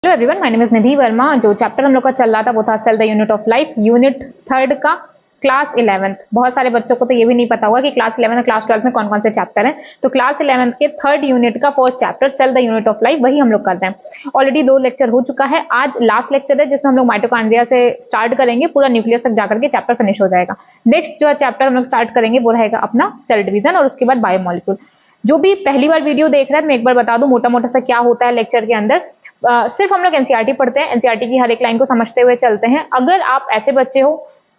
Hello everyone, my name is Nidhi Verma. जो chapter हम लोग का चल रहा था वो था cell the unit of life, unit 3 का क्लास 11th। बहुत सारे बच्चों को तो ये भी नहीं पता होगा कि क्लास 11 और क्लास 12 में कौन कौन से चैप्टर हैं। तो क्लास 11th के 3rd यूनिट का first chapter cell the unit of life, वही हम लोग करते हैं। ऑलरेडी 2 लेक्चर हो चुका है, आज लास्ट लेक्चर है जिसमें हम लोग माइटोकॉन्ड्रिया से स्टार्ट करेंगे, पूरा न्यूक्लियस तक जाकर के चैप्टर फिनिश हो जाएगा। नेक्स्ट जो चैप्टर हम लोग स्टार्ट करेंगे वो रहेगा अपना सेल डिवीजन और उसके बाद बायोमोलिक्यूल। जो भी पहली बार वीडियो देख रहा है मैं एक बार बता दूं मोटा मोटा सा क्या होता है लेक्चर के अंदर। सिर्फ हम लोग एनसीईआरटी पढ़ते हैं, एनसीईआरटी की हर एक लाइन को समझते हुए चलते हैं। अगर आप ऐसे बच्चे हो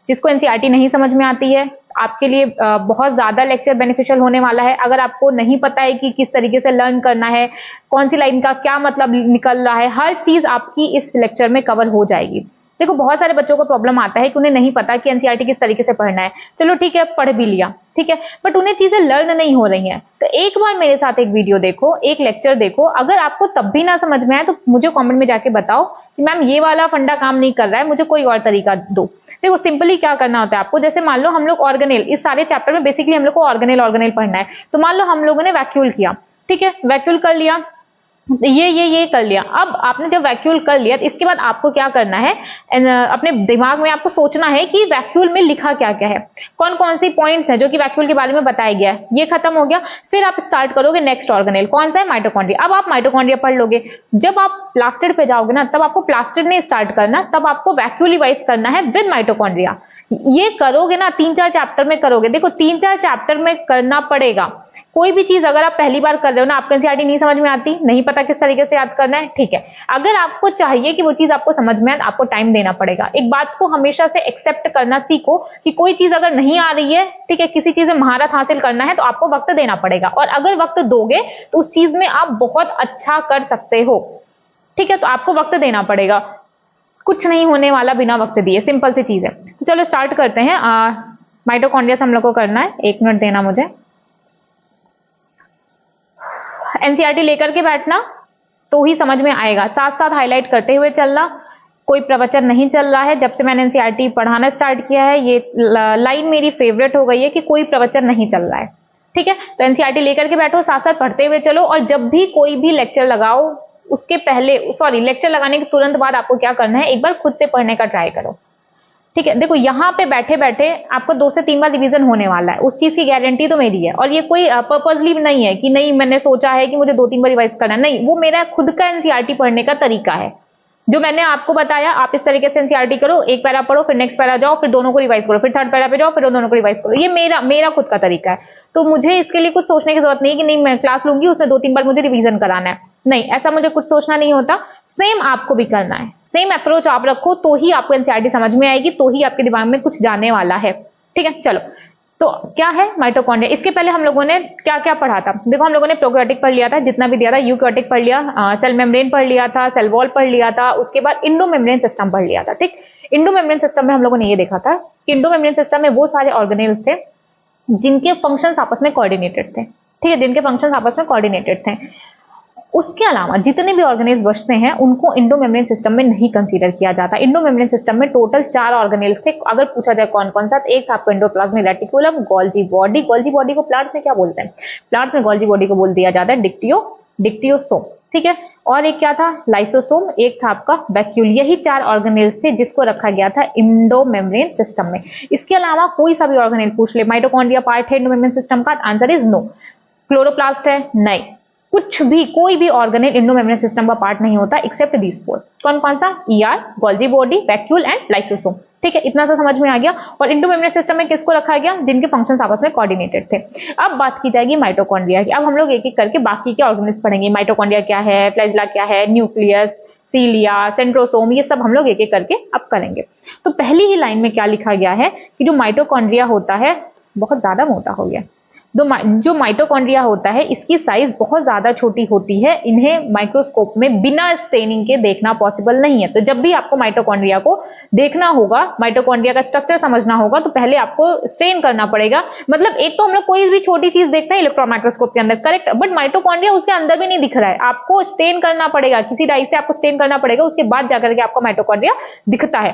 जिसको एनसीईआरटी नहीं समझ में आती है, आपके लिए बहुत ज्यादा लेक्चर बेनिफिशियल होने वाला है। अगर आपको नहीं पता है कि किस तरीके से लर्न करना है, कौन सी लाइन का क्या मतलब निकल रहा है, हर चीज आपकी इस लेक्चर में कवर हो जाएगी। देखो बहुत सारे बच्चों को प्रॉब्लम आता है कि उन्हें नहीं पता कि एनसीईआरटी किस तरीके से पढ़ना है। चलो ठीक है, पढ़ भी लिया, ठीक है, बट उन्हें चीजें लर्न नहीं हो रही हैं। तो एक बार मेरे साथ एक वीडियो देखो, एक लेक्चर देखो। अगर आपको तब भी ना समझ में आए तो मुझे कमेंट में जाके बताओ कि मैम ये वाला फंडा काम नहीं कर रहा है, मुझे कोई और तरीका दो। देखो सिंपली क्या करना होता है आपको, जैसे मान लो हम लोग ऑर्गेनेल, इस सारे चैप्टर में बेसिकली हम लोग को ऑर्गेनेल पढ़ना है। तो मान लो हम लोगों ने वैक्यूल किया, ठीक है, वैक्यूल कर लिया, ये कर लिया। अब आपने जब वैक्यूल कर लिया तो इसके बाद आपको क्या करना है, अपने दिमाग में आपको सोचना है कि वैक्यूल में लिखा क्या क्या है, कौन कौन सी पॉइंट्स हैं जो कि वैक्यूल के बारे में बताया गया है। ये खत्म हो गया, फिर आप स्टार्ट करोगे नेक्स्ट ऑर्गेनेल, कौन सा है, माइटोकॉन्ड्रिया। अब आप माइटोकॉन्ड्रिया पढ़ लोगे। जब आप प्लास्टिड पे जाओगे ना, तब आपको प्लास्टिड नहीं स्टार्ट करना, तब आपको वैक्यूल रिवाइज करना है विद माइटोकॉन्ड्रिया। ये करोगे ना, 3-4 चैप्टर में करोगे। देखो 3-4 चैप्टर में करना पड़ेगा। कोई भी चीज अगर आप पहली बार कर रहे हो ना, आपको एनसीईआरटी नहीं समझ में आती, नहीं पता किस तरीके से याद करना है, ठीक है। अगर आपको चाहिए कि वो चीज आपको समझ में आए, आपको टाइम देना पड़ेगा। एक बात को हमेशा से एक्सेप्ट करना सीखो कि कोई चीज अगर नहीं आ रही है, ठीक है, किसी चीज में महारत हासिल करना है तो आपको वक्त देना पड़ेगा। और अगर वक्त दोगे तो उस चीज में आप बहुत अच्छा कर सकते हो, ठीक है। तो आपको वक्त देना पड़ेगा, कुछ नहीं होने वाला बिना वक्त दिए, सिंपल सी चीज है। तो चलो स्टार्ट करते हैं। माइटोकॉन्ड्रिया से हम लोग को करना है, 1 मिनट देना मुझे। एनसीईआरटी लेकर के बैठना तो ही समझ में आएगा, साथ साथ हाईलाइट करते हुए चलना। कोई प्रवचन नहीं चल रहा है। जब से मैंने एनसीईआरटी पढ़ाना स्टार्ट किया है, ये लाइन मेरी फेवरेट हो गई है कि कोई प्रवचन नहीं चल रहा है, ठीक है। तो एनसीईआरटी लेकर के बैठो, साथ साथ पढ़ते हुए चलो। और जब भी कोई भी लेक्चर लगाओ, उसके पहले लेक्चर लगाने के तुरंत बाद आपको क्या करना है, एक बार खुद से पढ़ने का ट्राई करो, ठीक है। देखो यहाँ पे बैठे बैठे आपको 2 से 3 बार रिवीजन होने वाला है, उस चीज की गारंटी तो मेरी है। और ये कोई पर्पसली नहीं है कि नहीं मैंने सोचा है कि मुझे 2-3 बार रिवाइज करना, नहीं, वो मेरा खुद का एनसीईआरटी पढ़ने का तरीका है। जो मैंने आपको बताया, आप इस तरीके से एनसीईआरटी करो, एक पैरा पढ़ो, फिर नेक्स्ट पैरा जाओ, फिर दोनों को रिवाइज करो, फिर 3rd पैरा पे जाओ, फिर दोनों को रिवाइज करो। ये मेरा खुद का तरीका है। तो मुझे इसके लिए कुछ सोचने की जरूरत नहीं कि नहीं मैं क्लास लूंगी, उसमें 2-3 बार मुझे रिवीजन कराना है, नहीं, ऐसा मुझे कुछ सोचना नहीं होता। सेम आपको भी करना है, सेम अप्रोच आप रखो तो ही आपको एनसीईआरटी समझ में आएगी, तो ही आपके दिमाग में कुछ जाने वाला है, ठीक है। चलो, तो क्या है माइटोकॉन्ड्रिया। इसके पहले हम लोगों ने क्या क्या पढ़ा था। देखो हम लोगों ने प्रोकैरियोटिक पढ़ लिया था, जितना भी दिया था, यूकैरियोटिक पढ़ लिया, सेल मेम्ब्रेन पढ़ लिया था, सेल वॉल पढ़ लिया था, उसके बाद इंडो मेम्ब्रेन सिस्टम पढ़ लिया था, ठीक। इंडो मेम्ब्रेन सिस्टम में हम लोगों ने ये देखा था कि इंडो मेम्ब्रेन सिस्टम में वो सारे ऑर्गेनेल्स थे जिनके फंक्शंस आपस में कोऑर्डिनेटेड थे, ठीक है, जिनके फंक्शंस आपस में कोऑर्डिनेटेड थे। उसके अलावा जितने भी ऑर्गेनेल्स बचते हैं उनको इंडो मेम्ब्रेन सिस्टम में नहीं कंसीडर किया जाता। इंडो मेम्ब्रेन सिस्टम में टोटल 4 ऑर्गेनेल्स थे। अगर पूछा जाए कौन कौन सा, एक था आपको endoplasmic reticulum, Golgi body. Golgi body को प्लांट्स में क्या बोलते हैं, प्लांट्स में गोल्जी बॉडी को बोल दिया जाता है डिक्टियोसोम, ठीक है। और एक क्या था, लाइसोसोम, एक था आपका वैक्यूल। यही 4 ऑर्गेनेल्स थे जिसको रखा गया था इंडो मेम्ब्रेन सिस्टम में। इसके अलावा कोई सा भी ऑर्गेनेल पूछ ले, माइटोकॉन्ड्रिया पार्ट है इंडो मेम्ब्रेन सिस्टम का, आंसर इज नो। क्लोरोप्लास्ट है, नहीं, कुछ भी, कोई भी ऑर्गेनेल इंडो मेम्ब्रेन सिस्टम का पार्ट नहीं होता एक्सेप्ट दीस 4। कौन कौन सा, ER, Golgi body, vacuole and lysosome, ठीक है। इतना सा समझ में आ गया। और इंडो मेम्ब्रेन सिस्टम में किसको रखा गया, जिनके फंक्शंस आपस में कोऑर्डिनेटेड थे। अब बात की जाएगी माइटोकॉन्ड्रिया की। अब हम लोग एक एक करके बाकी के ऑर्गेनेल्स पढ़ेंगे। माइटोकॉन्ड्रिया क्या है, फ्लैजेला क्या है, न्यूक्लियस, सीलिया, सेंट्रोसोम, ये सब हम लोग एक एक करके अब करेंगे। तो पहली ही लाइन में क्या लिखा गया है कि जो माइटोकॉन्ड्रिया होता है, बहुत ज्यादा मोटा हो गया, जो माइटोकॉन्ड्रिया होता है इसकी साइज बहुत ज्यादा छोटी होती है। इन्हें माइक्रोस्कोप में बिना स्टेनिंग के देखना पॉसिबल नहीं है। तो जब भी आपको माइटोकॉन्ड्रिया को देखना होगा, माइटोकॉन्ड्रिया का स्ट्रक्चर समझना होगा, तो पहले आपको स्टेन करना पड़ेगा। मतलब एक तो हम लोग कोई भी छोटी चीज देखते हैं इलेक्ट्रॉन माइक्रोस्कोप के अंदर, करेक्ट, बट माइटोकॉन्ड्रिया उसके अंदर भी नहीं दिख रहा है, आपको स्टेन करना पड़ेगा, किसी डाई से आपको स्टेन करना पड़ेगा, उसके बाद जाकर के आपको माइटोकॉन्ड्रिया दिखता है।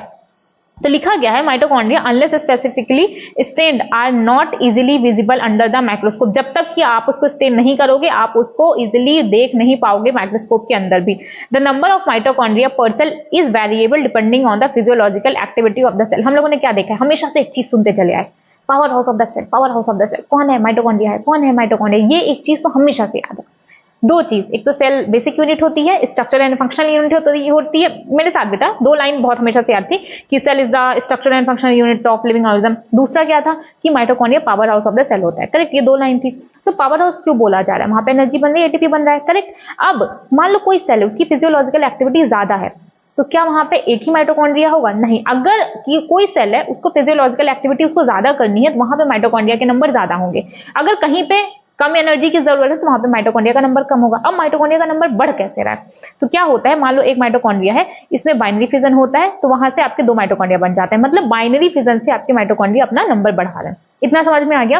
तो लिखा गया है mitochondria unless specifically stained are not easily visible under the microscope. जब तक कि आप उसको स्टेन नहीं करोगे आप उसको इजीली देख नहीं पाओगे माइक्रोस्कोप के अंदर भी। The number of mitochondria per cell is variable depending on the physiological activity of the cell. हम लोगों ने क्या देखा है, हमेशा से एक चीज सुनते चले आए, power house of the cell, power house of the cell, कौन है माइटोकॉन्ड्रिया है, कौन है माइटोकॉन्ड्रिया। ये एक चीज तो हमेशा से याद है। दो चीज, एक तो सेल बेसिक यूनिट होती है, स्ट्रक्चर एंड फंक्शनल यूनिट होती है। मेरे साथ बेटा दो लाइन बहुत हमेशा से याद थी कि cell is the structure and functional unit of living organism. दूसरा क्या था कि mitochondria power house of the cell होता है। करेक्ट, ये दो लाइन थी। तो पावर हाउस क्यों बोला जा रहा है, वहां पे एनर्जी बन रही है, एटीपी बन रहा है। करेक्ट। अब मान लो कोई सेल है उसकी फिजियोलॉजिकल एक्टिविटी ज्यादा है, तो क्या वहां पे एक ही माइटोकॉन्ड्रिया होगा? नहीं। अगर कोई सेल है उसको फिजियोलॉजिकल एक्टिविटी उसको ज्यादा करनी है तो वहां पे माइटोकॉन्ड्रिया के नंबर ज्यादा होंगे। अगर कहीं पे कम एनर्जी की जरूरत है तो वहां पे माइटोकॉन्ड्रिया का नंबर कम होगा। अब माइटोकॉन्ड्रिया का नंबर बढ़ कैसे रहा है, तो क्या होता है, मान लो एक माइटोकॉन्ड्रिया है, इसमें बाइनरी फिजन होता है तो वहां से आपके दो माइटोकॉन्ड्रिया बन जाते हैं, मतलब बाइनरी फिजन से आपके माइटोकॉन्ड्रिया अपना नंबर बढ़ा रहे हैं। इतना समझ में आ गया?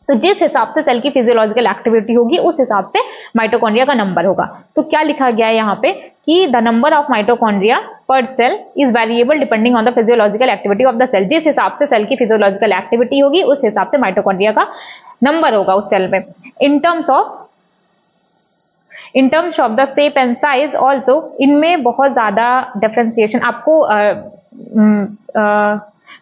तो जिस हिसाब से सेल की फिजियोलॉजिकल एक्टिविटी होगी उस हिसाब से माइटोकॉन्ड्रिया का नंबर होगा। तो क्या लिखा गया है यहाँ पे कि the number of mitochondria per cell is variable depending on the physiological activity of the cell. जिस हिसाब से सेल की फिजियोलॉजिकल एक्टिविटी होगी उस हिसाब से माइटोकॉन्ड्रिया का नंबर होगा उस सेल में। In terms of the shape and size also, इनमें बहुत ज्यादा डिफरेंशिएशन आपको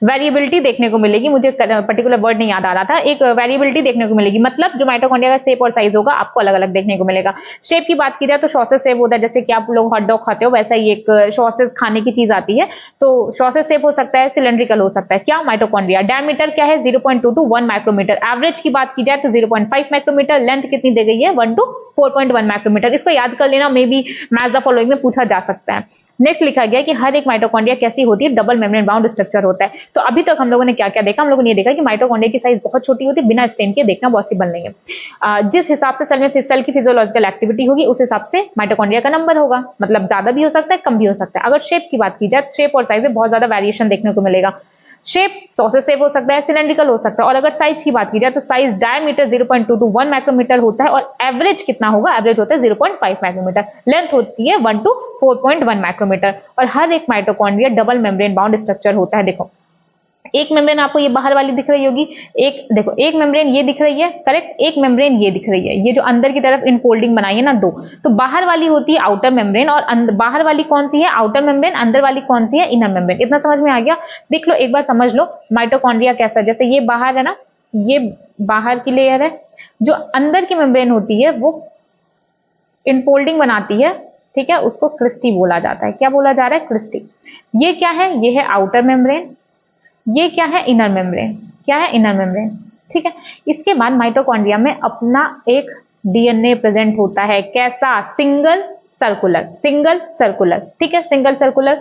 वेरिएबिलिटी देखने को मिलेगी। मुझे पर्टिकुलर वर्ड नहीं याद आ रहा था, एक वेरिएबिलिटी देखने को मिलेगी, मतलब जो माइटोकॉन्ड्रिया का शेप और साइज होगा आपको अलग अलग देखने को मिलेगा। शेप की बात की जाए तो सॉसेज शेप होता है, जैसे कि आप लोग हॉट डॉग खाते हो वैसा ही एक सॉसेज खाने की चीज आती है। तो सॉसेज शेप हो सकता है, सिलेंड्रिकल हो सकता है। क्या माइटोकॉन्ड्रिया डायमीटर क्या है 0.2 to 1 माइक्रोमीटर। एवरेज की बात की जाए तो 0.5 माइक्रोमीटर। लेंथ कितनी दी गई है 1 to 4.1 माइक्रोमीटर। इसको याद कर लेना, may be match the following में पूछा जा सकता है। नेक्स्ट लिखा गया कि हर एक माइटोकॉन्ड्रिया कैसी होती है, डबल मेम्ब्रेन बाउंड स्ट्रक्चर होता है। तो अभी तक हम लोगों ने क्या क्या देखा, हम लोगों ने ये देखा कि माइटोकॉन्ड्रिया की साइज बहुत छोटी होती है, बिना स्टेन के देखना पॉसिबल नहीं है। जिस हिसाब से सेल की फिजियोलॉजिकल एक्टिविटी होगी उस हिसाब से माइटोकॉन्ड्रिया का नंबर होगा, मतलब ज्यादा भी हो सकता है कम भी हो सकता है। अगर शेप की बात की जाए तो शेप और साइज में बहुत ज्यादा वेरिएशन देखने को मिलेगा। शेप सॉसेज शेप हो सकता है, सिलेंड्रिकल हो सकता है। और अगर साइज की बात की जाए तो साइज डायमीटर 0.2 to 1 माइक्रोमीटर होता है और एवरेज कितना होगा, एवरेज होता है 0.5 माइक्रोमीटर। लेंथ होती है 1 to 4.1 माइक्रोमीटर। और हर एक mitochondria double membrane bound structure होता है। देखो एक मेम्ब्रेन आपको ये बाहर वाली दिख रही होगी, एक देखो एक मेम्ब्रेन ये दिख रही है, करेक्ट, एक मेम्ब्रेन ये दिख रही है, ये जो अंदर की तरफ इनफोल्डिंग बनाई है ना दो, तो बाहर वाली होती है आउटर मेम्ब्रेन और बाहर वाली कौन सी है, आउटर मेम्ब्रेन। अंदर वाली कौन सी है, इनर मेम्ब्रेन। इतना समझ में आ गया? देख लो एक बार समझ लो माइटोकॉन्ड्रिया कैसा, जैसे ये बाहर है ना, ये बाहर की लेयर है, जो अंदर की मेम्ब्रेन होती है वो इनफोल्डिंग बनाती है, ठीक है, उसको क्रिस्टी बोला जाता है। क्या बोला जा रहा है, क्रिस्टी। ये क्या है, ये है आउटर मेम्ब्रेन, ये क्या है, इनर मेम्ब्रेन। क्या है, इनर मेम्ब्रेन, ठीक है। इसके बाद माइटोकॉन्ड्रिया में अपना एक डीएनए प्रेजेंट होता है, कैसा, सिंगल सर्कुलर, ठीक है, सिंगल सर्कुलर।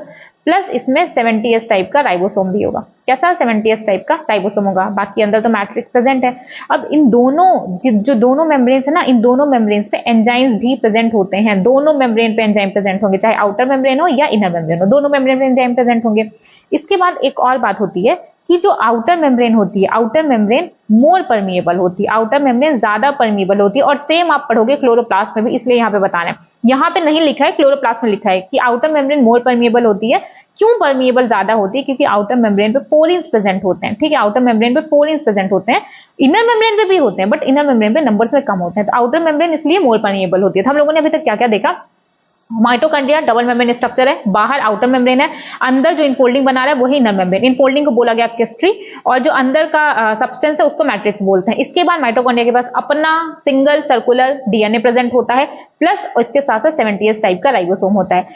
प्लस इसमें 70S टाइप का राइबोसोम भी होगा। कैसा, 70S टाइप का राइबोसोम होगा। बाकी अंदर तो मैट्रिक्स प्रेजेंट है। अब इन दोनों जो दोनों मेम्ब्रेन्स है ना, इन दोनों मेम्ब्रेन्स पे एंजाइम्स भी प्रेजेंट होते हैं। दोनों मेम्ब्रेन पे एंजाइम प्रेजेंट होंगे, चाहे आउटर मेम्ब्रेन हो या इनर मेम्ब्रेन हो, दोनों मेम्ब्रेन पे एंजाइम प्रेजेंट होंगे। इसके बाद एक और बात होती है कि जो आउटर मेम्ब्रेन होती है, आउटर मेम्ब्रेन मोर परमिएबल होती है, आउटर मेम्ब्रेन ज्यादा परमिएबल होती है। और सेम आप पढ़ोगे क्लोरोप्लास्ट में भी, इसलिए यहाँ पे बताना है। यहाँ पे नहीं लिखा है, क्लोरोप्लास्ट में लिखा है कि आउटर मेम्ब्रेन मोर परमिएबल होती है। क्यों परमिएबल ज्यादा होती है, क्योंकि आउटर मेम्ब्रेन पे पोरिन्स प्रेजेंट होते हैं, ठीक है, आउटर मेम्ब्रेन पे पोरिन्स प्रेजेंट होते हैं। इनर मेम्ब्रेन पे भी होते हैं बट इनर मेम्ब्रेन पे नंबर्स में कम होते हैं, तो आउटर मेम्ब्रेन इसलिए मोर परमिएबल होती है। तो हम लोगों ने अभी तक क्या क्या देखा, माइटोकॉन्ड्रिया डबल मेम्ब्रेन स्ट्रक्चर है, बाहर आउटर मेम्ब्रेन है, अंदर जो इनफोल्डिंग बना रहा है वही इनर मेम्ब्रेन। इनफोल्डिंग को बोला गया क्रिस्टी और जो अंदर का सब्सटेंस है उसको मैट्रिक्स बोलते हैं। इसके बाद माइटोकॉन्ड्रिया के पास अपना सिंगल सर्कुलर डीएनए प्रेजेंट होता है, प्लस इसके साथ साथ 70S टाइप का राइबोसोम होता है।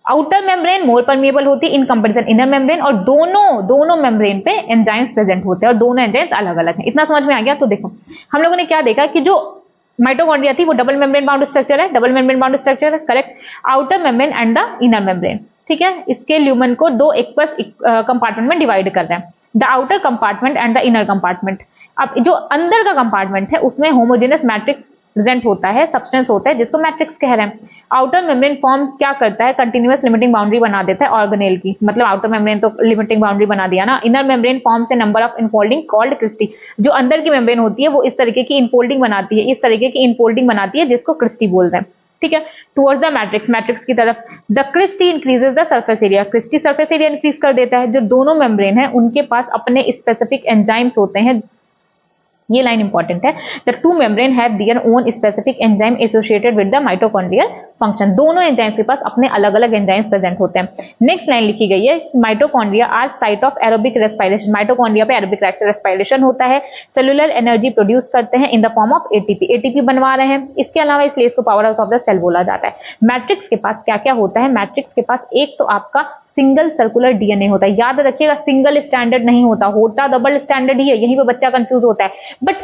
आउटर मेम्ब्रेन मोर परमिएबल होती है इन कंपैरिजन इनर मेम्ब्रेन, और दोनों मेम्ब्रेन पे एंजाइम्स प्रेजेंट होते हैं और दोनों एंजाइम्स अलग अलग हैं। इतना समझ में आ गया? तो देखो हम लोगों ने क्या देखा कि जो माइटोकॉन्ड्रिया थी वो डबल मेम्ब्रेन बाउंड स्ट्रक्चर है, डबल मेम्ब्रेन बाउंड स्ट्रक्चर है, correct. Outer membrane and the inner membrane, ठीक है। इसके ल्यूमेन को दो एक्वस कंपार्टमेंट में डिवाइड कर रहे हैं, the outer compartment and the inner compartment. अब जो अंदर का कंपार्टमेंट है उसमें होमोजेनियस मैट्रिक्स प्रेजेंट होता है, सब्सटेंस होता है जिसको मैट्रिक्स कह रहे हैं। आउटर मेम्ब्रेन फॉर्म क्या करता है, कंटिन्यूअस लिमिटिंग बाउंड्री बना देता है ऑर्गेनेल की, मतलब आउटर मेम्ब्रेन तो लिमिटिंग बाउंड्री बना दिया ना। इनर मेम्ब्रेन फॉर्म से number of infolding called cristae. जो अंदर की मेम्ब्रेन होती है वो इस तरीके की इनफोल्डिंग बनाती है, इस तरीके की इनफोल्डिंग बनाती है जिसको क्रिस्टी बोलते हैं, ठीक है, टुवर्ड्स द मैट्रिक्स, मैट्रिक्स की तरफ। The cristae increases the surface area, cristae surface area increase कर देता है। जो दोनों मेम्ब्रेन है उनके पास अपने स्पेसिफिक एंजाइम्स होते हैं, ये लाइन इंपॉर्टेंट है। The two membrane have their own specific enzyme associated with the mitochondrial function, दोनों एंजाइम्स के पास अपने अलग अलग एंजाइम्स प्रेजेंट होते हैं। नेक्स्ट लाइन लिखी गई है, mitochondria are site of aerobic respiration, mitochondria पे एरोबिक रेस्पिरेशन होता है, सेलुलर एनर्जी प्रोड्यूस करते हैं in the form of ATP, ATP बनवा रहे हैं। इसके अलावा इसलिए इसको power house of the cell बोला जाता है। मैट्रिक्स के पास क्या क्या होता है, मैट्रिक्स के पास एक तो आपका सिंगल सर्कुलर डीएनए होता है, याद रखिएगा सिंगल स्टैंडर्ड नहीं होता डबल स्टैंडर्ड ही है, यहीं पे बच्चा कंफ्यूज होता है, बट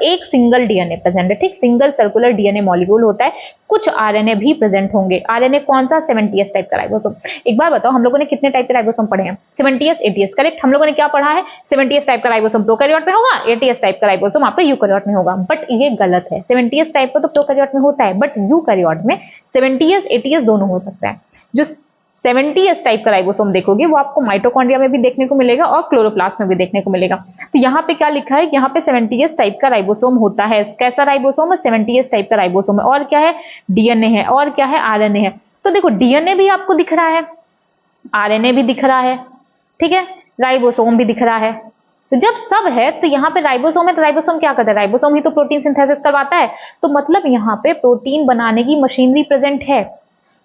एक सिंगल डीएनए प्रेजेंट है, ठीक, सिंगल सर्कुलर डीएनए मॉलिक्यूल होता है। कुछ आरएनए भी प्रेजेंट होंगे। आरएनए कौन सा, 70s टाइप का राइबोसोम। एक बार बताओ, हम लोगों ने कितने टाइप के राइबोसोम पढ़े हैं, 70s 80s, करेक्ट। हम लोगों ने क्या पढ़ा है, 70s टाइप का राइबोसोम प्रोकैरियोट में होगा, 80s टाइप का राइबोसोम आपका यूकैरियोट में होगा, बट ये गलत है। 70s टाइप का तो प्रोकैरियोट में होता है, बट यूकैरियोट में 70s 80s दोनों हो सकता है। जो 70s टाइप का राइबोसोम देखोगे वो आपको माइटोकॉन्ड्रिया में भी देखने को मिलेगा और क्लोरोप्लास्ट में भी देखने को मिलेगा। तो यहाँ पे क्या लिखा है, यहाँ पे 70s टाइप का राइबोसोम होता है। कैसा राइबोसोम है, 70s टाइप का राइबोसोम है। और क्या है, डीएनए है, और क्या है, आरएनए है। तो देखो डीएनए भी आपको दिख रहा है, आरएनए भी दिख रहा है, ठीक है, राइबोसोम भी दिख रहा है। तो जब सब है तो यहाँ पे राइबोसोम है, तो राइबोसोम क्या करता है, राइबोसोम ही तो प्रोटीन सिंथेसिस करवाता है। तो मतलब यहाँ पे प्रोटीन बनाने की मशीनरी प्रेजेंट है,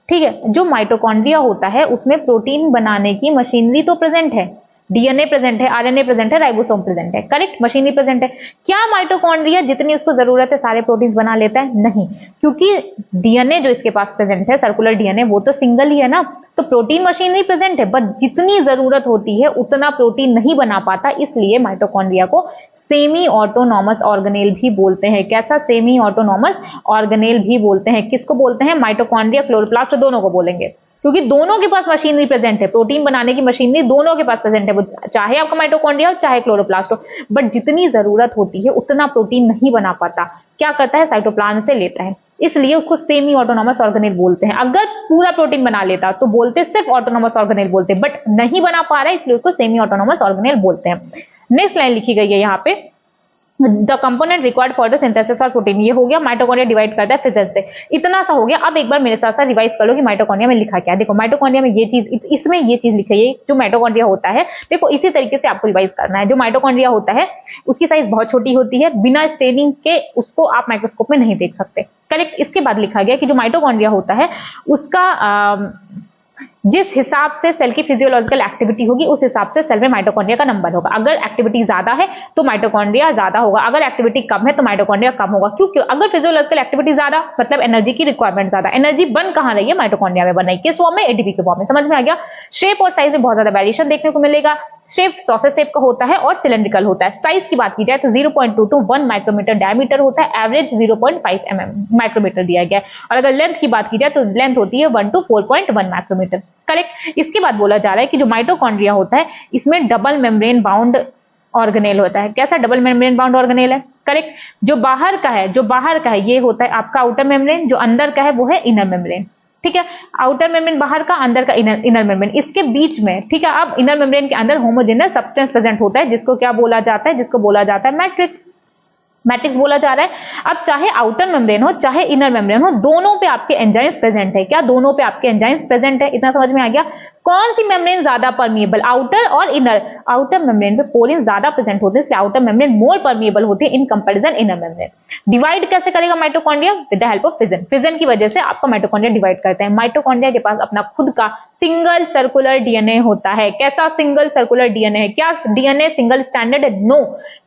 ठीक है। जो माइटोकॉन्ड्रिया होता है उसमें प्रोटीन बनाने की मशीनरी तो प्रेजेंट है, डीएनए प्रेजेंट है, आरएनए प्रेजेंट है, राइबोसोम प्रेजेंट है, करेक्ट, मशीनरी प्रेजेंट है। क्या माइटोकॉन्ड्रिया जितनी उसको जरूरत है सारे प्रोटीन्स बना लेता है, नहीं, क्योंकि डीएनए जो इसके पास प्रेजेंट है, सर्कुलर डीएनए, वो तो सिंगल ही है ना, तो प्रोटीन मशीनरी प्रेजेंट है, बट जितनी जरूरत होती है उतना प्रोटीन नहीं बना पाता, इसलिए माइटोकॉन्ड्रिया को सेमी ऑटोनॉमस ऑर्गेनेल भी बोलते हैं। कैसा, सेमी ऑटोनॉमस ऑर्गेनेल भी बोलते हैं। किसको बोलते हैं, माइटोकॉन्ड्रिया, क्लोरोप्लास्ट, दोनों को बोलेंगे, क्योंकि दोनों के पास मशीनरी प्रेजेंट है, प्रोटीन बनाने की मशीनरी दोनों के पास प्रेजेंट है, चाहे आपका माइटोकॉन्ड्रिया हो चाहे क्लोरोप्लास्ट हो, बट जितनी जरूरत होती है उतना प्रोटीन नहीं बना पाता। क्या करता है, साइटोप्लाज्म से लेता है, इसलिए उसको सेमी ऑटोनॉमस ऑर्गेनेल बोलते हैं। अगर पूरा प्रोटीन बना लेता तो बोलते सिर्फ ऑटोनॉमस ऑर्गेनेल बोलते, बट नहीं बना पा रहा है इसलिए उसको सेमी ऑटोनॉमस ऑर्गेनेल बोलते हैं। नेक्स्ट लाइन लिखी गई है यहाँ पे, the component required for the synthesis of protein, ये हो गया माइटोकॉन्ड्रिया डिवाइड करता है फिजन से, इतना सा हो गया। अब एक बार मेरे साथ साथ रिवाइज कर लो कि माइटोकॉन्ड्रिया में लिखा क्या है। देखो माइटोकॉन्ड्रिया में ये चीज, इसमें ये चीज लिखी है, जो माइटोकॉन्ड्रिया होता है, देखो इसी तरीके से आपको रिवाइज करना है। जो माइटोकॉन्ड्रिया होता है उसकी साइज बहुत छोटी होती है, बिना स्टेनिंग के उसको आप माइक्रोस्कोप में नहीं देख सकते, करेक्ट। इसके बाद लिखा गया कि जो माइटोकॉन्ड्रिया होता है उसका जिस हिसाब से सेल की फिजियोलॉजिकल एक्टिविटी होगी उस हिसाब से सेल में माइटोकॉन्ड्रिया का नंबर होगा। अगर एक्टिविटी ज्यादा है तो माइटोकॉन्ड्रिया ज्यादा होगा, अगर एक्टिविटी कम है तो माइटोकॉन्ड्रिया कम होगा। क्यों, अगर फिजियोलॉजिकल एक्टिविटी ज्यादा मतलब एनर्जी की रिक्वायरमेंट ज्यादा, एनर्जी बन कहां रही है, माइटोकॉन्ड्रिया में बन रही है, किस फॉर्म में, एटीपी के फॉर्म में। समझ में आ गया। शेप और साइज में बहुत ज्यादा वेरिएशन देखने को मिलेगा। शेप सॉसेज शेप का होता है और सिलेंड्रिकल होता है। साइज की बात की जाए तो 0.2 to 1 माइक्रोमीटर डायमीटर होता है, एवरेज 0.5 माइक्रोमीटर दिया गया है। और अगर लेंथ की बात की जाए तो लेंथ होती है 1 to 4.1 माइक्रोमीटर, करेक्ट। इसके बाद बोला जा रहा है कि जो माइटोकॉन्ड्रिया होता है इसमें डबल मेम्ब्रेन बाउंड ऑर्गेनेल होता है। कैसा, डबल मेम्ब्रेन बाउंड ऑर्गेनेल है, करेक्ट। जो बाहर का है ये होता है आपका आउटर मेम्ब्रेन, जो अंदर का है वो है इनर मेम्ब्रेन, ठीक है। आउटर मेम्ब्रेन बाहर का, अंदर का इनर मेम्ब्रेन, इसके बीच में, ठीक है। अब इनर मेम्ब्रेन के अंदर होमोजेनस सब्सटेंस प्रेजेंट होता है, जिसको क्या बोला जाता है, जिसको बोला जाता है मैट्रिक्स, मैट्रिक्स बोला जा रहा है। अब चाहे आउटर मेम्ब्रेन हो चाहे इनर मेम्ब्रेन हो, दोनों पे आपके एंजाइम्स प्रेजेंट है। क्या, दोनों पे आपके एंजाइम्स प्रेजेंट है, इतना समझ में आ गया। कौन सी मेम्ब्रेन ज्यादा परमिएबल, आउटर और इनर। आउटर मेम्ब्रेन पे पोरिन ज्यादा प्रेजेंट होते हैं, इसलिए आउटर मेम्ब्रेन मोर परमिएबल होती है in comparison inner membrane. Divide कैसे करेगा mitochondria, with the help of fission, fission की वजह से आपका माइटोकॉन्ड्रिया डिवाइड करते हैं। माइटोकॉन्ड्रिया के पास अपना खुद का सिंगल सर्कुलर डीएनए होता है। कैसा, सिंगल सर्कुलर डीएनए है। क्या डीएनए सिंगल स्टैंडर्ड है, नो,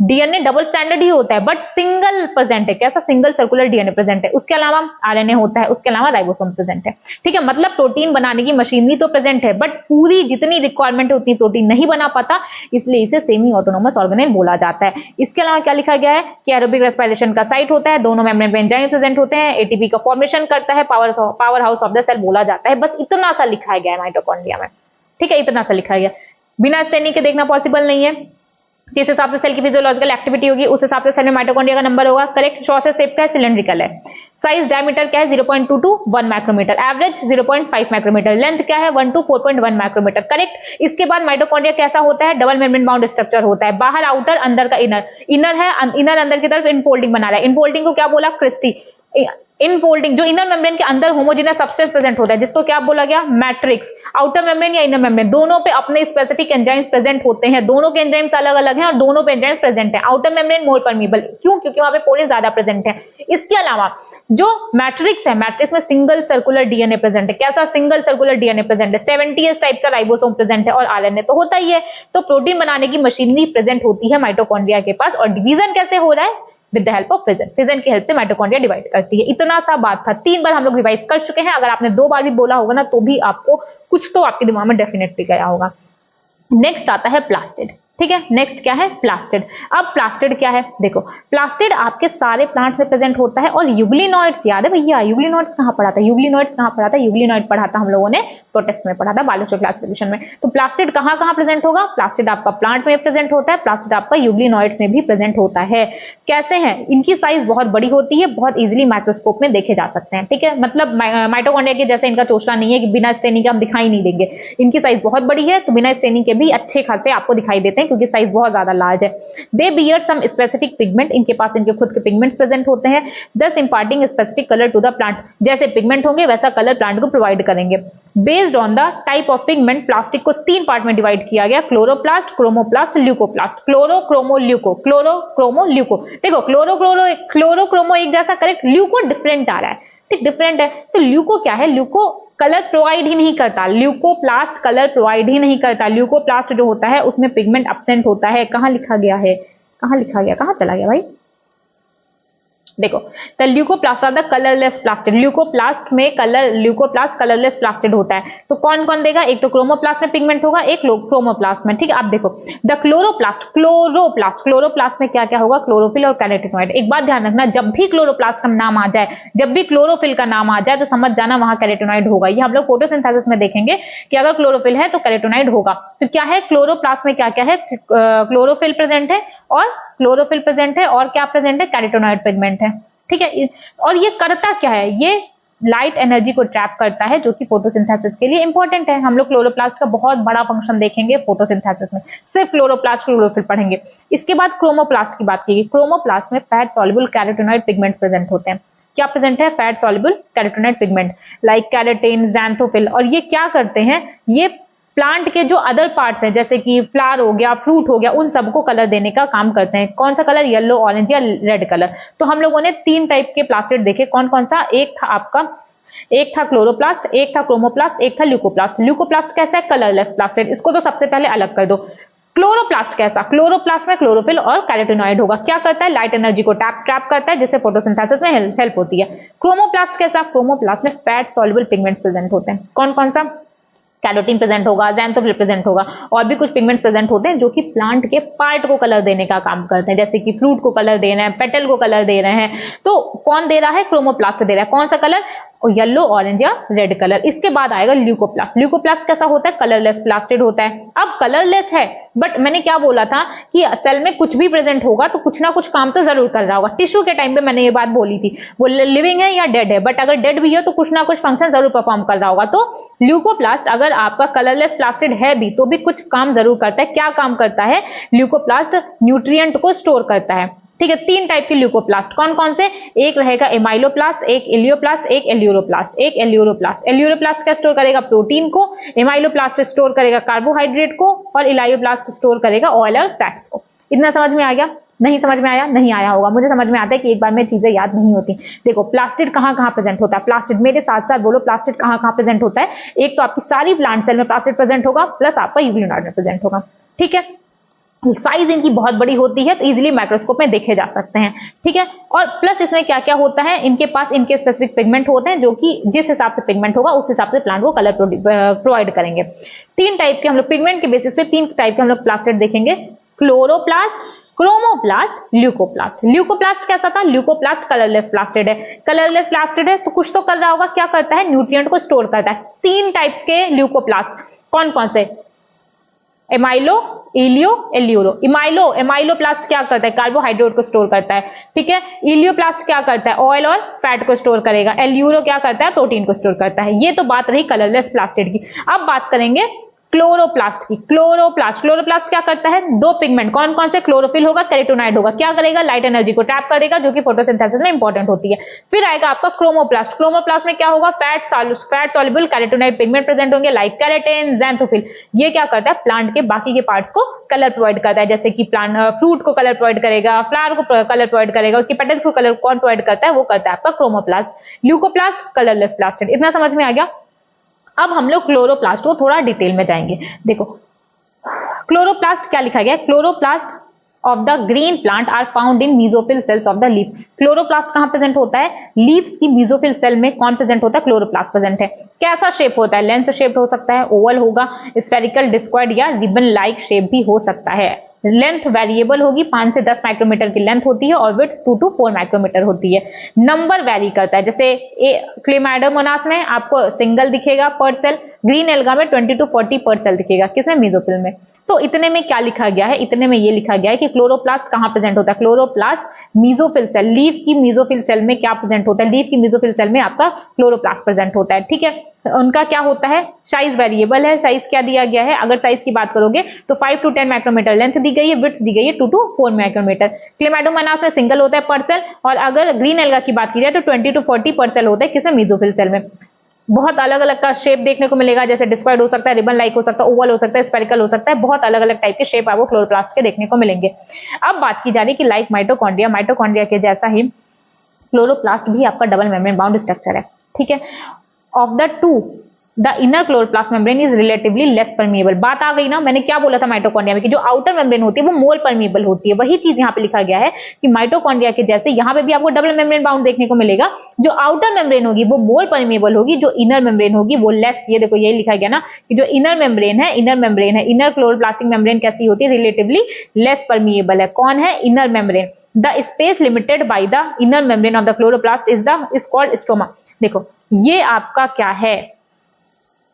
डीएनए डबल स्टैंडर्ड ही होता है, बट सिंगल प्रेजेंट है। कैसा, सिंगल सर्कुलर डीएनए प्रेजेंट है। उसके अलावा आरएनए होता है, उसके अलावा राइबोसोम प्रेजेंट है, ठीक है। मतलब प्रोटीन बनाने की मशीनरी तो प्रेजेंट है, बट पूरी जितनी रिक्वायरमेंट है उतनी प्रोटीन नहीं बना पाता, इसलिए इसे सेमी ऑटोनोमस ऑर्गेनेल बोला जाता है। इसके अलावा क्या लिखा गया है कि एरोबिक रेस्पिरेशन का साइट होता है, दोनों मेम्ब्रेन पे एंजाइम प्रेजेंट होते हैं, एटीपी का फॉर्मेशन करता है, power house of the cell बोला जाता है। बस इतना सा लिखा गया है माइटोकॉन्ड्रिया में, ठीक है, इतना सा लिखा गया। बिना स्टेनिंग के देखना पॉसिबल नहीं है। जिस हिसाब से सेल की फिजियोलॉजिकल एक्टिविटी होगी उस हिसाब से सेल में माइटोकॉन्ड्रिया का नंबर होगा, करेक्ट। सॉसेज शेप का है, सिलेंड्रिकल है। साइज डायमीटर क्या है, 0.2 to 1 micrometre, average 0.5 micrometre, length क्या है 1 to 4.1 माइक्रोमीटर, करेक्ट। इसके बाद माइटोकॉन्ड्रिया कैसा होता है, डबल मेम्ब्रेन बाउंड स्ट्रक्चर होता है, बाहर आउटर, अंदर का इनर। इनर है, इनर अंदर की तरफ इनफोल्डिंग बना रहा है। इनफोल्डिंग को क्या बोला, क्रिस्टी। इनफोल्डिंग, जो इनर मेम्ब्रेन के अंदर होमोजेनियस सब्सटेंस प्रेजेंट होता है, जिसको क्या बोला गया, मैट्रिक्स। आउटर मेम्ब्रेन या इनर मेम्ब्रेन, दोनों पे अपने स्पेसिफिक एंजाइम्स प्रेजेंट होते हैं, दोनों के एंजाइम्स अलग अलग हैं और दोनों पे एंजाइम्स प्रेजेंट है। आउटर मेम्ब्रेन मोर परमीबल, क्यों? क्योंकि वहां पे पोरे ज्यादा प्रेजेंट है। इसके अलावा जो मैट्रिक्स है, मैट्रिक्स में सिंगल सर्कुलर डीएनए प्रेजेंट है। कैसा सिंगल सर्कुलर डीएनए प्रेजेंट है? 70s टाइप का राइबोसोम प्रेजेंट है और आरएनए तो होता ही है। तो प्रोटीन बनाने की मशीनरी प्रेजेंट होती है माइटोकॉन्ड्रिया के पास। और डिवीजन कैसे हो रहा है? With the help of fission. Fission की हेल्प से माइटोकॉन्ड्रिया डिवाइड करती है। इतना सा बात था, 3 बार हम लोग रिवाइज कर चुके हैं। अगर आपने 2 बार भी बोला होगा ना, तो भी आपको कुछ तो आपके दिमाग में डेफिनेटली गया होगा। नेक्स्ट आता है प्लास्टिड। ठीक है, नेक्स्ट क्या है? प्लास्टिड। अब प्लास्टिड क्या है? देखो, प्लास्टिड आपके सारे प्लांट्स में प्रेजेंट होता है। और यूग्लिनॉइड्स, याद है भैया, यूग्लिनॉइड्स कहां पढ़ा था? यूग्लिनॉइड्स कहां पढ़ा था? यूग्लिनॉइड पढ़ा था हम लोगों ने प्रोटेस्ट में पढ़ा था, बायोलॉजी क्लासिफिकेशन में। तो प्लास्टिड कहां कहां प्रेजेंट होगा? प्लास्टिड आपका प्लांट में प्रेजेंट होता है, प्लास्टिड आपका यूग्लिनॉइड्स में भी प्रेजेंट होता है। कैसे है? इनकी साइज बहुत बड़ी होती है, बहुत इजिली माइक्रोस्कोप में देखे जा सकते हैं। ठीक है, मतलब माइटोकॉन्ड्रिया के जैसे इनका चोचला नहीं है कि बिना स्टेनिंग के हम दिखाई नहीं देंगे। इनकी साइज बहुत बड़ी है, तो बिना स्टेनिंग के भी अच्छे खासे आपको दिखाई देते हैं, क्योंकि साइज बहुत ज्यादा लार्ज है। They bear some specific pigment, इनके पास इनके खुद के पिगमेंट्स प्रेजेंट होते हैं, thus imparting specific colour to the plant. जैसे पिगमेंट होंगे वैसा कलर प्लांट को प्रोवाइड करेंगे। Based on the type of pigment, plastic को 3 पार्ट में डिवाइड किया गया, chloroplast, chromoplast, leucoplast. Chloro chromo leuco, chloro chromo leuco. देखो, क्लोरो क्रोमो एक जैसा, करेक्ट। ल्यूको डिफरेंट आ रहा है, ठीक, डिफरेंट है। तो ल्यूको क्या है? ल्यूको कलर प्रोवाइड ही नहीं करता। ल्यूकोप्लास्ट कलर प्रोवाइड ही नहीं करता। ल्यूकोप्लास्ट जो होता है उसमें पिगमेंट एब्सेंट होता है। कहां लिखा गया है? कहां लिखा गया? कहां चला गया भाई? देखो, the leucoplast are the colourless plastid. Leucoplast colourless plastid होता है। तो कौन कौन देगा? एक तो क्रोमोप्लास्ट में पिगमेंट होगा, एक क्रोमोप्लास्ट में। ठीक है, आप देखो, द क्लोरोप्लास्ट में क्या क्या होगा? क्लोरोफिल और कैरोटीनॉइड। एक बात ध्यान रखना, जब भी क्लोरोप्लास्ट का नाम आ जाए, जब भी क्लोरोफिल का नाम आ जाए, तो समझ जाना वहां कैरोटीनॉइड होगा। ये हम लोग फोटोसिंथेसिस में देखेंगे कि अगर क्लोरोफिल है तो कैरोटीनॉइड होगा। तो क्या है क्लोरोप्लास्ट में? क्या क्या है? क्लोरोफिल प्रेजेंट है और क्या प्रेजेंट है? कैरोटीनॉइड पिगमेंट है। ठीक है, और ये करता क्या है? ये लाइट एनर्जी को ट्रैप करता है, जो कि फोटोसिंथेसिस के लिए इंपॉर्टेंट है। हम लोग क्लोरोप्लास्ट का बहुत बड़ा फंक्शन देखेंगे फोटोसिंथेसिस में, सिर्फ क्लोरोफिल पढ़ेंगे। इसके बाद क्रोमोप्लास्ट की बात की। क्रोमोप्लास्ट में fat soluble carotenoid pigment present होते हैं। क्या प्रेजेंट है? Fat soluble carotenoid pigment like carotene, xanthophyll. और ये क्या करते हैं? ये प्लांट के जो अदर पार्ट्स हैं, जैसे कि फ्लावर हो गया, फ्रूट हो गया, उन सबको कलर देने का काम करते हैं। कौन सा कलर? येलो, ऑरेंज या रेड कलर। तो हम लोगों ने 3 टाइप के प्लास्टिड देखे। कौन कौन सा? एक था क्लोरोप्लास्ट, एक था क्रोमोप्लास्ट, एक था ल्यूकोप्लास्ट। ल्यूकोप्लास्ट कैसा है? Colourless plastid. इसको तो सबसे पहले अलग कर दो। क्लोरोप्लास्ट कैसा? क्लोरोप्लास्ट में क्लोरोफिल और कैरोटीनॉइड होगा। क्या करता है? लाइट एनर्जी को ट्रैप करता है, जिससे फोटोसिंथेसिस में हेल्प होती है। क्रोमोप्लास्ट कैसा? क्रोमोप्लास्ट में फैट सॉल्युबल पिगमेंट्स प्रेजेंट होते हैं। कौन कौन सा? कैरोटीन प्रेजेंट होगा, ज़ैंथोफिल प्रेजेंट होगा, और भी कुछ पिगमेंट्स प्रेजेंट होते हैं जो कि प्लांट के पार्ट को कलर देने का काम करते हैं। जैसे कि फ्रूट को कलर दे रहे हैं, पेटल को कलर दे रहे हैं। तो कौन दे रहा है? क्रोमोप्लास्ट दे रहा है। कौन सा कलर? येलो, ऑरेंज या रेड कलर। इसके बाद आएगा ल्यूकोप्लास्ट। ल्यूकोप्लास्ट कैसा होता है? कलरलेस प्लास्टिड होता है। अब कलरलेस है, बट मैंने क्या बोला था कि सेल में कुछ भी प्रेजेंट होगा तो कुछ ना कुछ काम तो जरूर कर रहा होगा। टिश्यू के टाइम पे मैंने ये बात बोली थी, वो लिविंग है या डेड है, बट अगर डेड भी है तो कुछ ना कुछ फंक्शन जरूर परफॉर्म कर रहा होगा। तो ल्यूकोप्लास्ट अगर आपका कलरलेस प्लास्टिड है भी, तो भी कुछ काम जरूर करता है। क्या काम करता है? ल्यूकोप्लास्ट न्यूट्रिएंट को स्टोर करता है। ठीक है, 3 टाइप के ल्यूकोप्लास्ट। कौन कौन से? एक रहेगा एमाइलोप्लास्ट, एक इलियोप्लास्ट, एक एल्यूरोप्लास्ट। एल्यूरोप्लास्ट क्या स्टोर करेगा? प्रोटीन को। एमाइलोप्लास्ट स्टोर करेगा कार्बोहाइड्रेट को, और इलियोप्लास्ट स्टोर करेगा ऑयल और फैट्स को। इतना समझ में आ गया? नहीं समझ में आया? नहीं आया होगा, मुझे समझ में आता है कि एक बार में चीजें याद नहीं होती। देखो, प्लास्टिड कहां कहां प्रेजेंट होता है? प्लास्टिड मेरे साथ साथ बोलो, प्लास्टिड कहां कहां प्रेजेंट होता है? एक तो आपकी सारी प्लांट सेल में प्लास्टिड प्रेजेंट होगा, प्लस आपका यूग्लिनॉइड में प्रेजेंट होगा। ठीक है, साइज इनकी बहुत बड़ी होती है, तो इजीली माइक्रोस्कोप में देखे जा सकते हैं। ठीक है, और प्लस इसमें क्या क्या होता है? इनके पास इनके स्पेसिफिक पिगमेंट होते हैं, जो कि जिस हिसाब से पिगमेंट होगा उस हिसाब से प्लांट को कलर प्रोवाइड करेंगे। 3 टाइप के हम लोग पिगमेंट के बेसिस पे 3 टाइप के हम लोग प्लास्टिड देखेंगे। Chloroplast, chromoplast, leucoplast. ल्यूकोप्लास्ट कैसा था? ल्यूकोप्लास्ट कलरलेस प्लास्टिड है। कलरलेस प्लास्टिड है तो कुछ तो कर रहा होगा। क्या करता है? न्यूट्रिएंट को स्टोर करता है। 3 टाइप के ल्यूकोप्लास्ट। कौन कौन से? एमाइलो, इलियो, एल्यूरो। एमाइलोप्लास्ट क्या करता है? कार्बोहाइड्रेट को स्टोर करता है। ठीक है, इलियोप्लास्ट क्या करता है? ऑयल और फैट को स्टोर करेगा। एल्यूरो क्या करता है? प्रोटीन को स्टोर करता है। ये तो बात रही कलरलेस प्लास्टिड की। अब बात करेंगे क्लोरोप्लास्ट की। क्लोरोप्लास्ट क्या करता है, दो पिगमेंट कौन कौन से, क्लोरोफिल होगा, कैरोटीनॉइड होगा, क्या करेगा, लाइट एनर्जी को ट्रैप करेगा, जो कि फोटोसिंथेसिस में इंपॉर्टेंट होती है। फिर आएगा आपका क्रोमोप्लास्ट में क्या होगा, fat soluble carotenoid pigment present होंगे लाइक कैरेटिन, ज़ैंथोफिल। ये क्या करता है, प्लांट के बाकी के पार्ट्स को कलर प्रोवाइड करता है, जैसे कि प्लांट फ्रूट को कलर प्रोवाइड करेगा, फ्लावर को कलर प्रोवाइड करेगा, उसकी पेटल्स को कलर कौन प्रोवाइड करता है, वो करता है आपका क्रोमोप्लास्ट। Leucoplast colourless plastid. इतना समझ में आ गया। अब हम लोग क्लोरोप्लास्ट को थोड़ा डिटेल में जाएंगे। देखो क्लोरोप्लास्ट क्या लिखा गया है, chloroplast of the green plant are found in mesophyll cells of the leaf. Chloroplast कहां प्रेजेंट होता है, लीव्स की मीजोफिल सेल में कौन प्रेजेंट होता है, क्लोरोप्लास्ट प्रेजेंट है। कैसा शेप होता है, लेंस शेप हो सकता है, ओवल होगा, स्फेरिकल, डिस्क्वायड या रिबन लाइक शेप भी हो सकता है। लेंथ वेरिएबल होगी, 5 से 10 माइक्रोमीटर की लेंथ होती है और विड्थ 2 to 4 माइक्रोमीटर होती है। नंबर वेरी करता है, जैसे क्लेमाइडोमोनास में आपको सिंगल दिखेगा पर सेल, ग्रीन एल्गा में 20 to 40 पर सेल दिखेगा, किसमें, मीजोफिल में। तो इतने में क्या लिखा गया है, इतने में ये लिखा गया है कि क्लोरोप्लास्ट कहां प्रेजेंट होता है, क्लोरोप्लास्ट मीजोफिल सेल, लीफ की मीजोफिल सेल में क्या प्रेजेंट होता है, लीफ की मीजोफिल सेल में आपका क्लोरोप्लास्ट प्रेजेंट होता है। ठीक है, उनका क्या होता है, साइज वेरिएबल है। साइज क्या दिया गया है, अगर साइज की बात करोगे तो 5 to 10 माइक्रोमीटर लेंथ दी गई है, विड्थ दी गई है 2 to 4 माइक्रोमीटर। क्लेमाइडोमोनास में सिंगल होता है पर सेल, और अगर ग्रीन एल्गा की बात की जाए तो 20 to 40 पर सेल होता है, किसमें, मीजोफिल सेल में। बहुत अलग अलग का शेप देखने को मिलेगा, जैसे डिस्क्वायड हो सकता है, रिबन लाइक हो सकता है, ओवल हो सकता है, स्फेरिकल हो सकता है, बहुत अलग अलग टाइप के शेप आपको क्लोरोप्लास्ट के देखने को मिलेंगे। अब बात की जा रही है कि लाइक माइटोकॉन्ड्रिया के जैसा ही क्लोरोप्लास्ट भी आपका डबल मेम्ब्रेन बाउंड स्ट्रक्चर है। ठीक है, of the two the inner chloroplast membrane is relatively less permeable. बात आ गई ना, मैंने क्या बोला था माइटोकॉन्ड्रिया में कि जो आउटर मेम्ब्रेन होती है वो मोर परमिएबल होती है। वही चीज यहाँ पे लिखा गया है कि माइटोकॉन्ड्रिया के जैसे यहाँ पे भी आपको डबल मेम्ब्रेन बाउंड देखने को मिलेगा। जो आउटर मेम्ब्रेन होगी वो मोर परमिएबल होगी, जो इनर मेम्ब्रेन होगी वो लेस। ये देखो यही लिखा गया ना कि जो इनर मेम्ब्रेन है, इनर क्लोरोप्लास्टिक मेम्ब्रेन कैसी होती है, रिलेटिवली लेस परमिएबल है। कौन है, inner membrane. The space limited by the inner membrane of the chloroplast is called stroma. देखो ये आपका क्या है,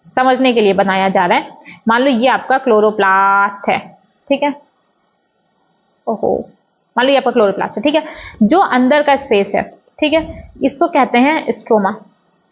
समझने के लिए बनाया जा रहा है। मान लो ये आपका क्लोरोप्लास्ट है, ठीक है, ओहो, मान लो ये आपका क्लोरोप्लास्ट है, ठीक है। जो अंदर का स्पेस है, ठीक है, इसको कहते हैं स्ट्रोमा।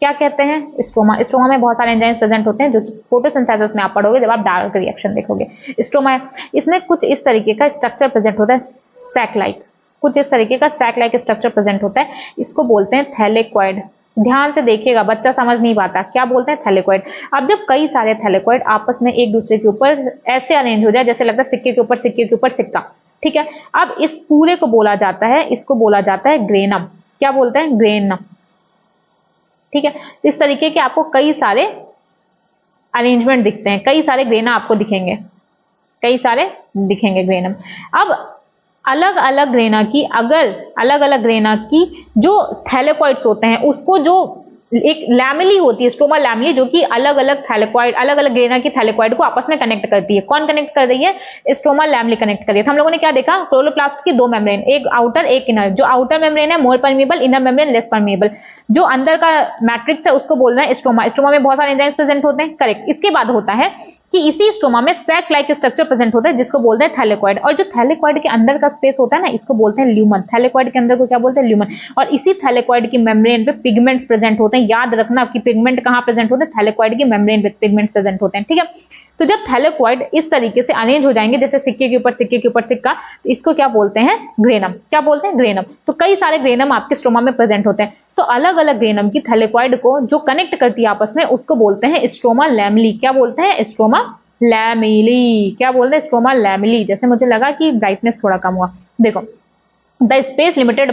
क्या कहते हैं, स्ट्रोमा। स्ट्रोमा में बहुत सारे एंजाइम्स प्रेजेंट होते हैं जो कि फोटोसिंथेसिस में आप पढ़ोगे जब आप डार्क रिएक्शन देखोगे। स्ट्रोमा है, इसमें कुछ इस तरीके का स्ट्रक्चर प्रेजेंट होता है, सैक लाइक, कुछ इस तरीके का सैक लाइक स्ट्रक्चर प्रेजेंट होता है। इसको बोलते हैं थैलेक्वाइड। ध्यान से देखिएगा, बच्चा समझ नहीं पाता, क्या बोलते हैं, थैलेक्वाइड। अब जब कई सारे थैलेक्वाइड आपस में एक दूसरे के ऊपर ऐसे अरेंज हो जाए जैसे लगता है सिक्के के ऊपर सिक्के के ऊपर सिक्का, ठीक है, अब इस पूरे को बोला जाता है, इसको बोला जाता है ग्रेनम। क्या बोलते हैं, ग्रेनम, ठीक है। इस तरीके के आपको कई सारे अरेंजमेंट दिखते हैं, कई सारे ग्रेना आपको दिखेंगे, कई सारे दिखेंगे ग्रेनम। अब अलग अलग ग्रेना की, अगर अलग अलग ग्रेना की जो थैलेक्वाइड्स होते हैं उसको जो एक लैमेली होती है, स्ट्रोमा लैमेली, जो कि अलग अलग थैलेक्वाइड, अलग अलग ग्रेना की थैलेक्वाइड को आपस में कनेक्ट करती है। कौन कनेक्ट कर रही है, स्ट्रोमा लैमेली कनेक्ट कर रही है। तो हम लोगों ने क्या देखा, क्लोरोप्लास्ट की दो मेम्ब्रेन, एक आउटर एक इनर। जो आउटर मेम्ब्रेन है more permeable, inner membrane less permeable. जो अंदर का मैट्रिक्स है उसको बोलना है स्ट्रोमा। स्ट्रोमा में बहुत सारे एंजाइम्स प्रेजेंट होते हैं, करेक्ट। इसके बाद होता है कि इसी स्ट्रोमा में सैक लाइक स्ट्रक्चर प्रेजेंट होता है जिसको बोलते हैं थैलेक्वाइड। और जो थैलेक्वाइड के अंदर का स्पेस होता है ना, इसको बोलते हैं ल्यूमन। थैलेक्वाइड के अंदर को क्या बोलते हैं, ल्यूमन। और इसी थैलेक्वाइड की मेम्ब्रेन पे पिगमेंट्स प्रेजेंट होते हैं। याद रखना कि पिगमेंट कहां प्रेजेंट होते हैं, थैलेक्वाइड की मेम्ब्रेन पे पिगमेंट प्रेजेंट होते हैं, ठीक है। तो जब थैलेक्वाइड इस तरीके से अरेंज हो जाएंगे जैसे सिक्के के ऊपर सिक्के के ऊपर सिक्का, तो इसको क्या बोलते हैं, ग्रेनम। क्या बोलते हैं, ग्रेनम। तो कई सारे ग्रेनम आपके स्ट्रोमा में प्रेजेंट होते हैं। तो अलग अलग ग्रेनम की थैलेक्वाइड को जो कनेक्ट करती है आपस में उसको बोलते हैं स्ट्रोमा लैमेली। क्या बोलते हैं, स्ट्रोमा लैमेली। क्या बोलते हैं, स्ट्रोमा लैमेली। जैसे मुझे लगा कि ब्राइटनेस थोड़ा कम हुआ, देखो the space limited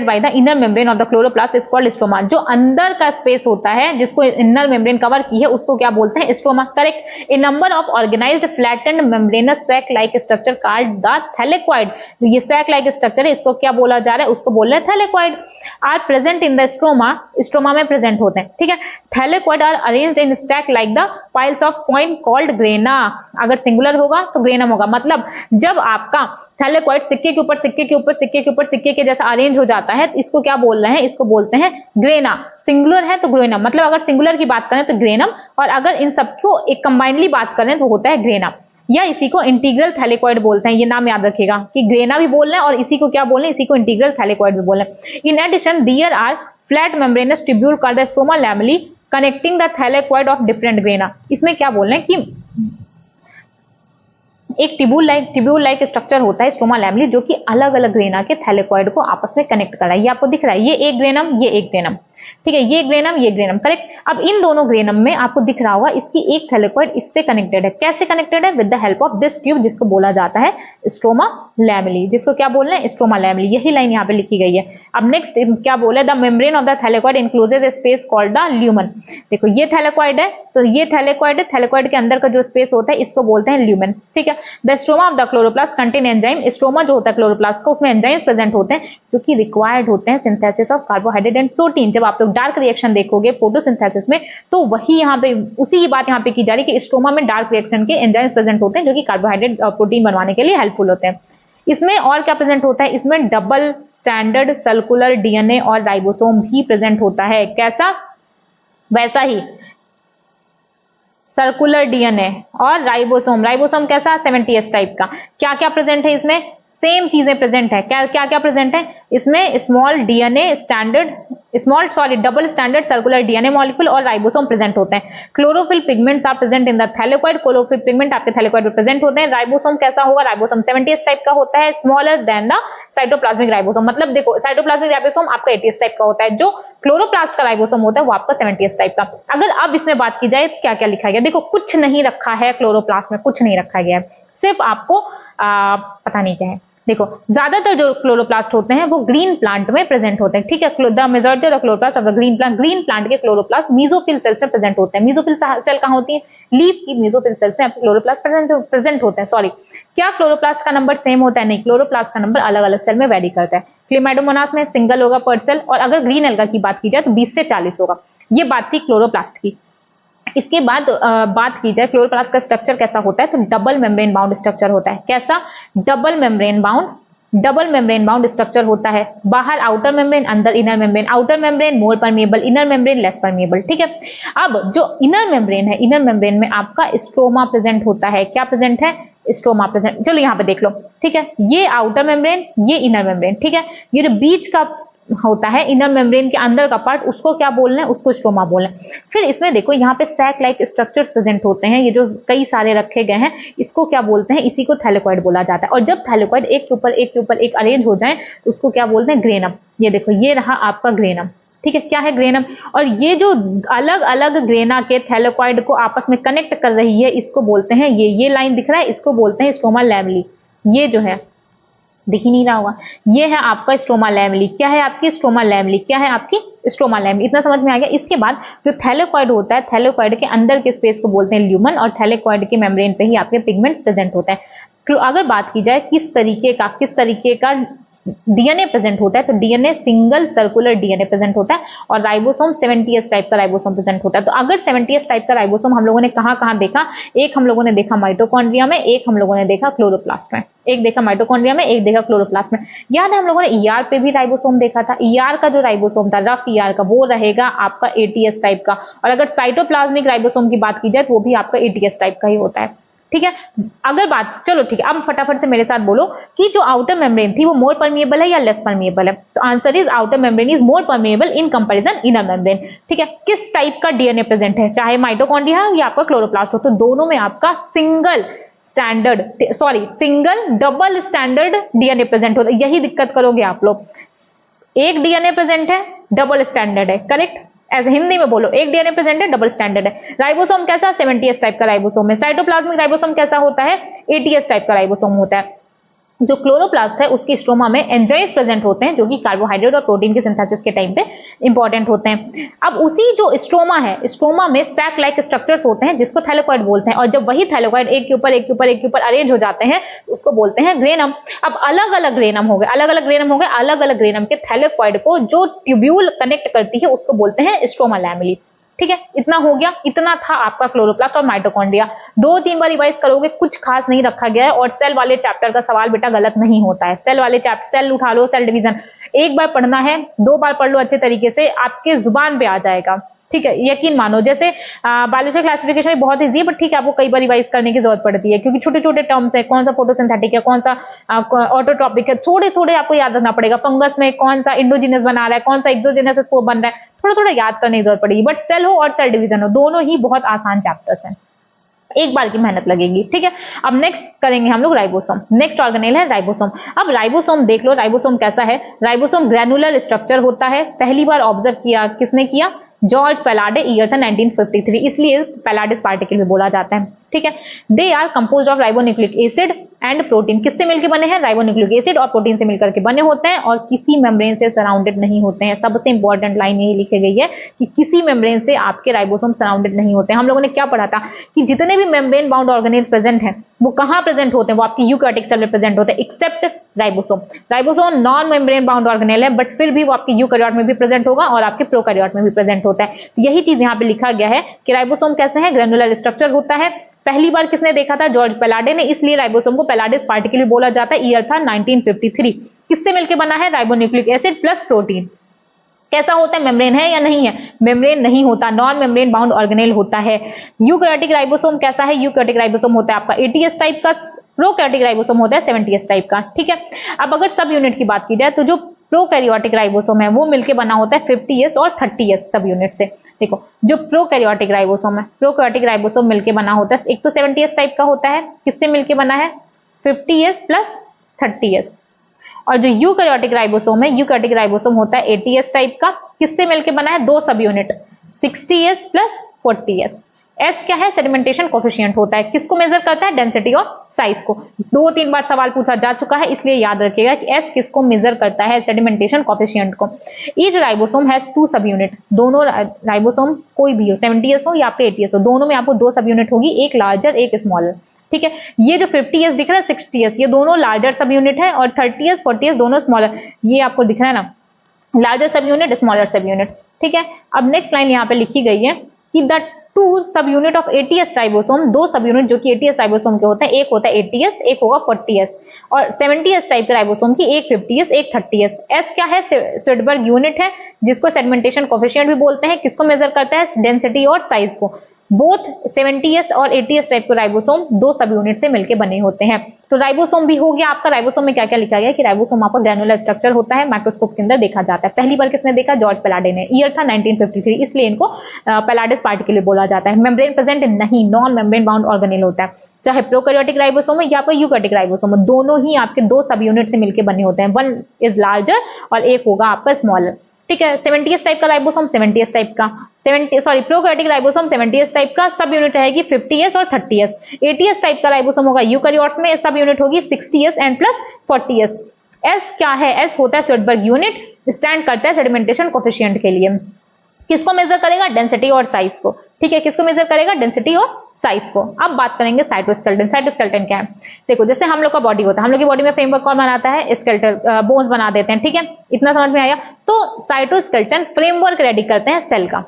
by the inner membrane of the chloroplast is called stroma. जो अंदर का स्पेस होता है जिसको इनर मेम्ब्रेन कवर की है उसको क्या बोलते हैं, stroma, correct. A number of organised flattened membranous sac like structure called the thylakoid. ये सैक लाइक स्ट्रक्चर है, इसको क्या बोला जा रहा है, उसको बोल रहे हैं thylakoid. Are present in the stroma, stroma में प्रेजेंट होते हैं, ठीक है। Thylakoid are arranged in stack like the piles of coin called grana. अगर सिंगुलर होगा तो ग्रेनम होगा। मतलब जब आपका थैलेक्वाइड सिक्के के ऊपर सिक्के के ऊपर सिक्के के ऊपर सिक्के के जैसा अरेंज हो जाता है, इसको क्या बोल रहे हैं, इसको बोलते हैं ग्रेना। सिंगुलर है तो ग्रेनम, मतलब अगर सिंगुलर की बात करें तो ग्रेनम, और अगर इन सबको एक कंबाइंडली बात करें तो होता है ग्रेनम, या इसी को इंटीग्रल थैलेक्वाइड बोलते हैं। ये नाम याद रखिएगा कि ग्रेना भी बोल रहे हैं और इसी को क्या बोल रहे हैं, इसी को इंटीग्रल थैलेक्वाइड भी बोल रहे हैं। In addition there are flat membranous tubule called the stroma lamellae connecting the thylakoid of different grana. इसमें क्या बोल रहे हैं कि एक ट्यूब्यूल लाइक स्ट्रक्चर होता है स्ट्रोमा लैमेली, जो कि अलग अलग ग्रेना के थैलेकॉइड को आपस में कनेक्ट कर रहा है। ये आपको दिख रहा है, ये एक ग्रेनम, ये एक ग्रेनम, ठीक है, ये ग्रेनम, ये ग्रेनम, करेक्ट। अब इन दोनों ग्रेनम में आपको दिख रहा होगा इसकी एक थैलेकॉइड इससे कनेक्टेड है। कैसे कनेक्टेड है? With the help of this tube, जिसको बोला जाता है स्ट्रोमा लैमेली। जिसको क्या बोल रहे हैं? Stroma lamellae. यही लाइन यहाँ पे लिखी गई है। अब नेक्स्ट क्या बोले? The membrane of the thylakoid encloses A space called the lumen. देखो ये थैलेकॉइड है, तो ये थैलेकॉइड है, थैलेकॉइड के अंदर का जो स्पेस होता है इसको बोलते हैं ल्यूमन, ठीक है। The stroma of the chloroplast contain enzyme. Stroma जो होता है क्लोरोप्लास्ट का, उसमें एंजाइम्स प्रेजेंट होते हैं जो कि रिक्वायर्ड होते हैं synthesis of carbohydrate and protein. जब आप लोग डार्क रिएक्शन देखोगे फोटोसिंथेसिस में, तो वही यहाँ पे उसी की बात यहाँ पे की जा रही है कि स्ट्रोमा में डार्क रिएक्शन के एंजाइम्स प्रेजेंट होते हैं जो कि कार्बोहाइड्रेट और प्रोटीन बनवाने के लिए हेल्पफुल होते हैं। इसमें और क्या प्रेजेंट होता है? इसमें डबल स्टैंडर्ड सर्कुलर डीएनए और राइबोसोम भी प्रेजेंट होता है। कैसा? वैसा ही सर्कुलर डीएनए और राइबोसोम। राइबोसोम कैसा? 70S टाइप का। क्या क्या प्रेजेंट है इसमें? सेम चीजें प्रेजेंट है। क्या क्या प्रेजेंट है इसमें? Double standard circular DNA molecule और राइबोसोम प्रेजेंट होते हैं। Chlorophyll pigments are present in the thylakoid. Chlorophyll pigment आपके थैलेकॉइड में प्रेजेंट होते हैं। राइबोसोम कैसा होगा? राइबोसोम 70S टाइप का होता है, smaller than the cytoplasmic ribosome. मतलब देखो, साइटोप्लाज्मिक राइबोसोम आपका 80S टाइप का होता है, जो क्लोरोप्लास्ट का राइबोसोम होता है वो आपका 70S टाइप का। अगर अब इसमें बात की जाए क्या क्या लिखा गया, देखो कुछ नहीं रखा है, क्लोरोप्लास्ट में कुछ नहीं रखा गया है, सिर्फ आपको पता नहीं क्या है। देखो ज्यादातर जो क्लोरोप्लास्ट होते हैं वो ग्रीन प्लांट में प्रेजेंट होते हैं, ठीक है। The majority of chloroplast of the green plant के क्लोरोप्लास्ट मीजोफिल सेल्स में प्रेजेंट होते हैं। मीजोफिल सेल कहां होती है? लीफ की मीजोफिल सेल्स में क्लोरोप्लास्ट प्रेजेंट होते हैं। सॉरी, क्या क्लोरोप्लास्ट का नंबर सेम होता है? नहीं, क्लोरोप्लास्ट का नंबर अलग अलग सेल में वेरी करता है। क्लेमाइडोमोनास में सिंगल होगा पर सेल, और अगर ग्रीन एल्गा की बात की जाए तो 20 से 40 होगा। ये बात थी क्लोरोप्लास्ट की। इसके बाद बात की जाए क्लोरोप्लास्ट का स्ट्रक्चर कैसा होता है, तो डबल मेम्ब्रेन बाउंड स्ट्रक्चर होता है। कैसा? डबल मेम्ब्रेन बाउंड स्ट्रक्चर होता है। बाहर आउटर मेम्ब्रेन, अंदर inner membrane. Outer membrane more permeable, inner membrane less permeable, ठीक है। अब जो इनर मेम्ब्रेन है, इनर मेम्ब्रेन में आपका स्ट्रोमा प्रेजेंट होता है। क्या प्रेजेंट है? Stroma present. चलो यहाँ पे देख लो, ठीक है। ये आउटर मेम्ब्रेन, ये इनर मेम्ब्रेन, ठीक है। ये जो बीच का होता है इनर मेम्ब्रेन के अंदर का पार्ट, उसको क्या बोल रहे हैं? उसको स्ट्रोमा बोल रहे हैं। फिर इसमें देखो यहाँ पे सैक लाइक स्ट्रक्चर्स प्रेजेंट होते हैं, ये जो कई सारे रखे गए हैं, इसको क्या बोलते हैं? इसी को थैलेकॉइड बोला जाता है। और जब थैलेकॉइड एक के ऊपर एक अरेंज हो जाए तो उसको क्या बोलते हैं? ग्रेनम। ये देखो, ये रहा आपका ग्रेनम, ठीक है। क्या है? ग्रेनम। और ये जो अलग अलग ग्रेना के थैलेकॉइड को आपस में कनेक्ट कर रही है, इसको बोलते हैं, ये लाइन दिख रहा है, इसको बोलते हैं स्ट्रोमा लैमेली। ये जो है दिख ही नहीं रहा होगा, ये है आपका स्ट्रोमा लैमेली। क्या है आपकी? Stroma lamellae. क्या है आपकी? Stroma lamellae. इतना समझ में आ गया। इसके बाद जो थैलेकॉइड होता है, थैलेकॉइड के अंदर के स्पेस को बोलते हैं ल्यूमन, और थैलेकॉइड के मेम्ब्रेन पे ही आपके पिगमेंट्स प्रेजेंट होते हैं। तो अगर बात की जाए किस तरीके का डीएनए प्रेजेंट होता है, तो DNA single circular DNA present होता है, और राइबोसोम 70S टाइप का राइबोसोम प्रेजेंट होता है। तो अगर 70S टाइप का राइबोसोम हम लोगों ने कहां देखा? एक हम लोगों ने देखा माइटोकॉन्ड्रिया में, एक हम लोगों ने देखा क्लोरोप्लास्ट में। एक देखा माइटोकॉन्ड्रिया में, एक देखा क्लोरोप्लास्ट में। याद है हम लोगों ने ईआर पे भी राइबोसोम देखा था। ईआर का जो राइबोसोम था, रफ ईआर का, वो रहेगा आपका 80S टाइप का। और अगर साइटोप्लाज्मिक राइबोसोम की बात की जाए तो वो भी आपका 80S टाइप का ही होता है, ठीक है। अगर बात, चलो ठीक है, अब फटाफट से मेरे साथ बोलो कि जो आउटर मेम्ब्रेन थी वो मोर परमिएबल है या लेस परमिएबल है? तो answer is outer membrane is more permeable in comparison inner membrane, ठीक है। किस टाइप का डीएनए प्रेजेंट है, चाहे माइटोकॉन्ड्रिया या आपका क्लोरोप्लास्ट हो, तो दोनों में आपका single double standard DNA present होता है। यही दिक्कत करोगे आप लोग। एक डीएनए प्रेजेंट है, डबल स्टैंडर्ड है, करेक्ट। ऐसे हिंदी में बोलो, एक डीएनए प्रेजेंट है, डबल स्टैंडर्ड है। राइबोसोम कैसा? 70S टाइप का राइबोसोम है। साइटोप्लाज्मिक राइबोसोम कैसा होता है? 80S टाइप का राइबोसोम होता है। जो क्लोरोप्लास्ट है उसकी स्ट्रोमा में एंजाइम्स प्रेजेंट होते हैं जो कि कार्बोहाइड्रेट और प्रोटीन के सिंथेसिस के टाइम पे इंपॉर्टेंट होते हैं। अब उसी जो स्ट्रोमा है, स्ट्रोमा में सैक लाइक स्ट्रक्चर्स होते हैं जिसको थैलेकॉइड बोलते हैं, और जब वही थैलेकॉइड एक के ऊपर अरेंज हो जाते हैं उसको बोलते हैं ग्रेनम। अब अलग अलग ग्रेनम हो गए, अलग अलग ग्रेनम के थैलेकॉइड को जो ट्यूब्यूल कनेक्ट करती है उसको बोलते हैं स्ट्रोमा लैमेली, ठीक है। इतना हो गया, इतना था आपका क्लोरोप्लास्ट और माइटोकॉन्ड्रिया। 2-3 बार रिवाइज करोगे, कुछ खास नहीं रखा गया है। और सेल वाले चैप्टर का सवाल बेटा गलत नहीं होता है। सेल वाले चैप्टर, सेल उठा लो, सेल डिवीजन एक बार पढ़ना है, 2 बार पढ़ लो अच्छे तरीके से, आपके जुबान पे आ जाएगा, ठीक है, यकीन मानो। जैसे बायोलॉजिकल क्लासिफिकेशन में बहुत इजी है, बट ठीक है आपको कई बार रिवाइज करने की जरूरत पड़ती है, क्योंकि छोटे छोटे टर्म्स है, कौन सा फोटोसिंथेटिक है, कौन सा ऑटोट्रॉपिक है, थोड़े थोड़े आपको याद रखना पड़ेगा। फंगस में कौन सा इंडोजिनस बना रहा है, कौन सा एक्सोजिनस स्पोर बन रहा है, थोड़ा थोड़ा याद करने की जरूरत पड़ेगी। बट सेल हो और सेल डिवीजन हो, दोनों ही बहुत आसान चैप्टर्स हैं, एक बार की मेहनत लगेगी। ठीक है, अब नेक्स्ट करेंगे हम लोग राइबोसोम। नेक्स्ट ऑर्गेनेल है राइबोसोम। अब राइबोसोम देख लो, राइबोसोम कैसा है। राइबोसोम ग्रैनुलर स्ट्रक्चर होता है। पहली बार ऑब्जर्व किया किसने किया? जॉर्ज पैलाडे, ईयर था 1953, इसलिए पैलाडिस पार्टिकल भी बोला जाता है। ठीक है, they are composed of ribonucleic acid and protein. किससे मिलकर बने हैं? राइबोन्यूक्लिक एसिड और प्रोटीन से मिलकर के बने होते हैं, और किसी मेम्ब्रेन से सराउंडेड नहीं होते हैं। सबसे इंपॉर्टेंट लाइन यही लिखी गई है कि किसी मेम्ब्रेन से आपके राइबोसोम सराउंडेड नहीं होते हैं। हम लोगों ने क्या पढ़ा था कि जितने भी मेम्ब्रेन बाउंड ऑर्गेनेल प्रेजेंट हैं वो कहां प्रेजेंट होते हैं? वो आपकी यूकैरियोटिक सेल में प्रेजेंट होते हैं, except ribosome. Ribosome non membrane bound organelle है, बट फिर भी वो आपके यूकैरियोट में भी प्रेजेंट होगा और आपके प्रोकैरियोट में भी प्रेजेंट होता है। यही चीज यहाँ पे लिखा गया है कि राइबोसोम कैसे है? ग्रैनुलर स्ट्रक्चर होता है। पहली बार किसने देखा था? जॉर्ज पैलाडे ने, इसलिए राइबोसोम को पैलाडिस पार्टिकल भी बोला जाता है। ईयर था 1953। किससे मिलकर बना है? Ribonucleic acid plus protein. कैसा होता है? मेम्ब्रेन है या नहीं है? मेम्ब्रेन नहीं होता, नॉन मेम्ब्रेन बाउंड ऑर्गेनेल होता है। यूकैरियोटिक राइबोसोम कैसा है? यूकैरियोटिक राइबोसोम होता है आपका 80S टाइप का, प्रोकैरियोटिक राइबोसोम होता है 70S टाइप का। ठीक है, अब अगर सब यूनिट की बात की जाए तो जो प्रोकैरियोटिक राइबोसोम है वो मिलकर बना होता है 50S और 30S सब यूनिट से। देखो, जो प्रोकैरियोटिक राइबोसोम है, प्रोकैरियोटिक राइबोसोम मिलकर बना होता है, एक तो 70S टाइप का होता है, किससे मिलकर बना है? 50S plus 30S। और जो यूकैरियोटिक राइबोसोम है, यूकैरियोटिक राइबोसोम होता है 80S टाइप का, किससे मिलकर बना है? दो सब unit, 60S plus 40S। S क्या है? सेडिमेंटेशन कोफिशिएंट होता है, किसको मेजर करता है? डेंसिटी और साइज को। 2-3 बार सवाल पूछा जा चुका है, इसलिए याद रखिएगा कि एस किसको मेजर करता है? सेडिमेंटेशन कोफिशिएंट को। ईच राइबोसोम हैज 2 सब यूनिट। दोनों राइबोसोम कोई भी हो, 70S हो या आपके 80S हो, दोनों में आपको 2 सब यूनिट होगी, एक लार्जर एक स्मॉलर। ठीक है, ये जो 50S दिख रहा है, 60S, ये दोनों लार्जर सब यूनिट है, और 30S 40S दोनों स्मॉलर। ये आपको दिख रहा है ना, लार्जर सब यूनिट स्मॉलर सब यूनिट। ठीक है, अब नेक्स्ट लाइन यहाँ पे लिखी गई है कि द 2 सब यूनिट ऑफ 80S राइबोसोम, 2 सब यूनिट जो कि 80S राइबोसोम के होते हैं, एक होता है 80S, एक होगा 40S। और 70S टाइप के राइबोसोम की एक 50S एक 30S। एस क्या है? स्वेडबर्ग यूनिट है, जिसको सेडिमेंटेशन कोफिशिएंट भी बोलते हैं। किसको मेजर करता है? डेंसिटी और साइज को। बोथ 70S और 80S टाइप के राइबोसोम 2 सब यूनिट से मिलकर बने होते हैं। तो राइबोसोम भी हो गया आपका। राइबोसोम में क्या क्या लिखा गया कि राइबोसोम आपका ग्रैनुलर स्ट्रक्चर होता है, माइक्रोस्कोप के अंदर देखा जाता है। पहली बार किसने देखा? जॉर्ज पैलाडे ने, ईयर था 1953, इसलिए इनको पैलाडिस पार्टिकल बोला जाता है। मेम्ब्रेन प्रेजेंट नहीं, नॉन मेम्ब्रेन बाउंड ऑर्गेनेल होता है, चाहे प्रोकैरियोटिक राइबोसोम हो या फिर यूकैरियोटिक राइबोसोम हो, दोनों ही आपके 2 सब यूनिट से मिलकर बने होते हैं। वन इज लार्जर और एक होगा आपका स्मॉलर। ठीक है, 70S टाइप का राइबोसोम 70S टाइप का, प्रोकैरियोटिक राइबोसोम 70S टाइप का, सब यूनिट रहेगी 50S और 30S। 80S टाइप का राइबोसोम होगा यूकैरियोट्स में, सब यूनिट होगी 60S and plus 40S। S क्या है? एस होता है स्वेडबर्ग यूनिट, स्टैंड करता है सेडिमेंटेशन कोफिशिएंट के लिए। किसको मेजर करेगा? डेंसिटी और साइज को। ठीक है, किसको मेजर करेगा? डेंसिटी और साइज को। अब बात करेंगे साइटोस्केलेटन। साइटोस्केलेटन क्या है? देखो, जैसे हम लोग का बॉडी होता है, हम लोग की बॉडी में फ्रेमवर्क कौन बनाता है? स्केलेटल, बोन्स बना देते हैं। ठीक है, इतना समझ में आया? तो साइटोस्केलेटन फ्रेमवर्क रेडी करते हैं सेल का।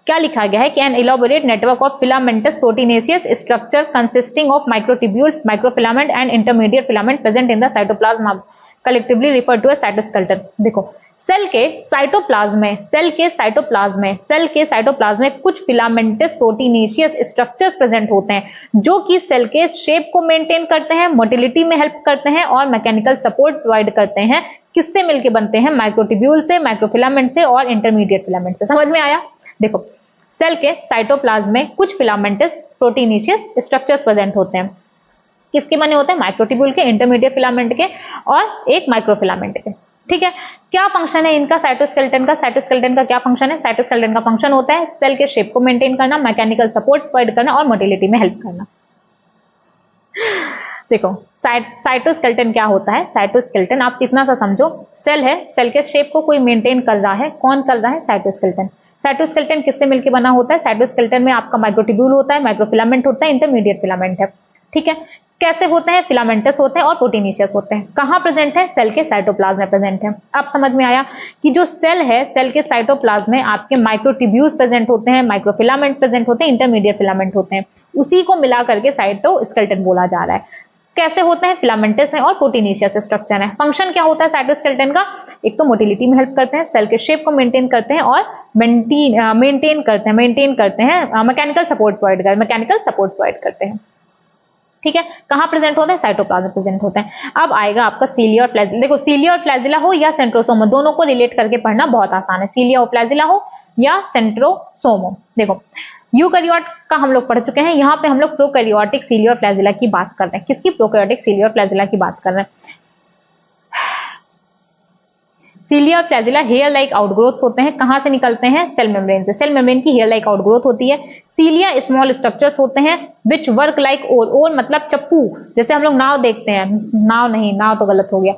क्या लिखा गया है कि an elaborate network of filamentous proteinaceous structure consisting of microtubule, microfilament and intermediate filament present in the cytoplasm collectively referred to as cytoskeleton. देखो, सेल के साइटोप्लाज्म में कुछ फिलामेंटस प्रोटीनेशियस स्ट्रक्चर्स प्रेजेंट होते हैं, जो कि सेल के शेप को मेंटेन करते हैं, मोटिलिटी में हेल्प करते हैं और मैकेनिकल सपोर्ट प्रोवाइड करते हैं। किससे मिलके बनते हैं? माइक्रोट्यूब्यूल से, माइक्रोफिलामेंट से और इंटरमीडिएट फिलामेंट से। समझ में आया? देखो, सेल के साइटोप्लाज्म में कुछ फिलामेंटस प्रोटीनेशियस स्ट्रक्चर्स प्रेजेंट होते हैं। किसके बने होते हैं? माइक्रोट्यूब्यूल के, इंटरमीडिएट फिलामेंट के और एक माइक्रोफिलामेंट के। ठीक है, क्या फंक्शन है इनका? साइटोस्केलेटन का क्या फंक्शन है? साइटोस्केलेटन का फंक्शन होता है सेल के शेप को मेंटेन करना, मैकेनिकल सपोर्ट प्रोवाइड करना और मोटिलिटी में हेल्प करना। देखो, साइटोस्केलेटन क्या होता है? साइटोस्केलेटन आप इतना सा समझो, सेल है, सेल के शेप को कोई मेंटेन कर रहा है। कौन कर रहा है? साइटोस्केलेटन। साइटोस्केलेटन किससे मिलकर बना होता है? साइटोस्केलेटन में आपका माइक्रोट्यूब्यूल होता है, माइक्रोफिलामेंट होता है, इंटरमीडिएट फिलामेंट है। ठीक है, कैसे होते हैं? फिलामेंटस होते हैं और प्रोटीनेशियस होते हैं। कहां प्रेजेंट है? सेल के साइटोप्लाज्म में प्रेजेंट है। अब समझ में आया कि जो सेल है, सेल के साइटोप्लाज्म में आपके माइक्रोट्यूब्यूल्स प्रेजेंट होते हैं, माइक्रोफिलामेंट प्रेजेंट होते हैं, इंटरमीडिएट फिलामेंट होते हैं। उसी को मिला करके साइटोस्केलेटन बोला जा रहा है। कैसे होते हैं? फिलामेंटस है और प्रोटीनेशियस स्ट्रक्चर है। फंक्शन क्या होता है साइटोस्केलेटन का? एक तो मोटिलिटी में हेल्प करते हैं, सेल के शेप को मेंटेन करते हैं और मेंटेन करते हैं मैकेनिकल सपोर्ट प्रोवाइड करते हैं। ठीक है, कहां प्रेजेंट होते हैं? साइटोप्लाज्म प्रेजेंट होते हैं। अब आएगा आपका सीलिया और फ्लैजिला। देखो सीलिया और फ्लैजिला हो या सेंट्रोसोम हो, दोनों को रिलेट करके पढ़ना बहुत आसान है। सीलिया और फ्लैजिला हो या सेंट्रोसोम हो। देखो यूकैरियोट का हम लोग पढ़ चुके हैं, यहाँ पे हम लोग प्रोकैरियोटिक सीलिया और फ्लैजिला की बात कर रहे हैं। किसकी? प्रोकैरियोटिक सीलिया और फ्लैजिला की बात कर रहे हैं। सीलिया और फ्लैजिला हेयर लाइक आउटग्रोथ होते हैं। कहां से निकलते हैं? सेल मेम्ब्रेन से। सेल मेम्ब्रेन की हेयर लाइक आउटग्रोथ होती है। सीलिया स्मॉल स्ट्रक्चर्स होते हैं विच वर्क लाइक ओर मतलब चप्पू, जैसे हम लोग नाव देखते हैं, नाव नहीं, नाव तो गलत हो गया।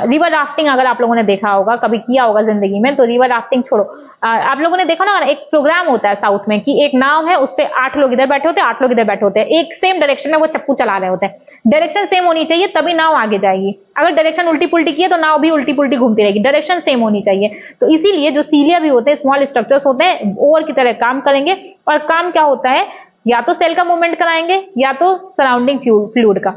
रिवर राफ्टिंग अगर आप लोगों ने देखा होगा, कभी किया होगा जिंदगी में, तो रिवर राफ्टिंग छोड़ो, आप लोगों ने देखा ना, एक प्रोग्राम होता है साउथ में कि एक नाव है, उस पर 8 लोग इधर बैठे होते हैं, 8 लोग इधर बैठे होते हैं, एक सेम डायरेक्शन में वो चप्पू चला रहे होते हैं। डायरेक्शन सेम होनी चाहिए तभी नाव आगे जाएगी। अगर डायरेक्शन उल्टी पुल्टी की है तो नाव भी उल्टी पुल्टी घूमती रहेगी। डायरेक्शन सेम होनी चाहिए। तो इसीलिए जो सीलिया भी होते हैं, स्मॉल स्ट्रक्चर्स होते हैं, ओवर की तरह काम करेंगे। और काम क्या होता है? या तो सेल का मूवमेंट कराएंगे या तो सराउंडिंग फ्लूइड का।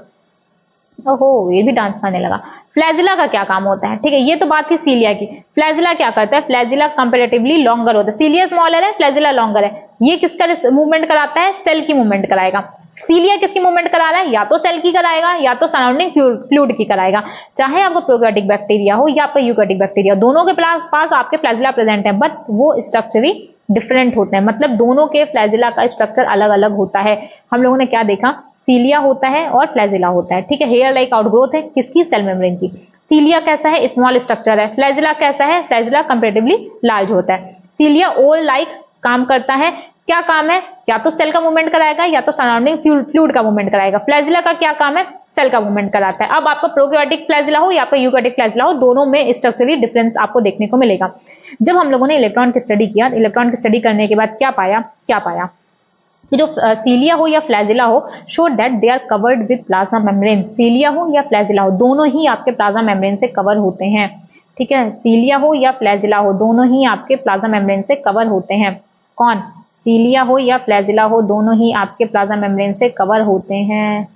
ओहो, ये भी डांस करने लगा। फ्लैजिला का क्या काम होता है? ठीक है, ये तो बात थी सीलिया की। फ्लैजिला क्या करता है? फ्लैजिला कंपैरेटिवली लॉन्गर होता है। सीलिया स्मॉलर है, फ्लैजिला लॉन्गर है। ये किसका मूवमेंट कराता है? सेल की मूवमेंट कराएगा। सीलिया किसकी मूवमेंट करा रहा है? या तो सेल की कराएगा या तो सराउंडिंग फ्लूइड की कराएगा। चाहे आपका प्रोकैरियोटिक बैक्टीरिया हो या आपका यूकैरियोटिक बैक्टीरिया, दोनों के पास आपके फ्लैजिला प्रेजेंट है, बट वो स्ट्रक्चरली डिफरेंट होते हैं। मतलब दोनों के फ्लैजिला का स्ट्रक्चर अलग अलग होता है। हम लोगों ने क्या देखा? सीलिया होता है और फ्लैजिला होता है। ठीक है, हेयर लाइक आउटग्रोथ है किसकी? सेल मेम्ब्रेन की। सीलिया कैसा है? स्मॉल स्ट्रक्चर है। फ्लैजिला कैसा है? फ्लैजिला कंपैरेटिवली लार्ज होता है। सीलिया ओल लाइक काम करता है। क्या काम है? या तो सेल का मूवमेंट कराएगा या तो सराउंडिंग फ्लूइड का मूवमेंट कराएगा। फ्लैजिला का क्या काम है? सेल का मूवमेंट कराता है। अब आपका प्रोकैरियोटिक फ्लैजिला हो या आपका यूकैरियोटिक फ्लैजिला हो, दोनों में स्ट्रक्चरली डिफरेंस आपको देखने को मिलेगा। जब हम लोगों ने इलेक्ट्रॉन की स्टडी किया, इलेक्ट्रॉन की स्टडी करने के बाद क्या पाया कि जो सीलिया हो या फ्लैजिला हो, so that they are covered with plasma membrane. Cilia हो या फ्लैजिला हो, दोनों ही आपके प्लाज्मा मेम्ब्रेन से कवर होते हैं। ठीक है, सीलिया हो या फ्लैजिला हो, दोनों ही आपके प्लाज्मा मेम्ब्रेन से कवर होते हैं। कौन? सीलिया हो या फ्लैजिला हो, दोनों ही आपके प्लाज्मा मेम्ब्रेन से कवर होते हैं।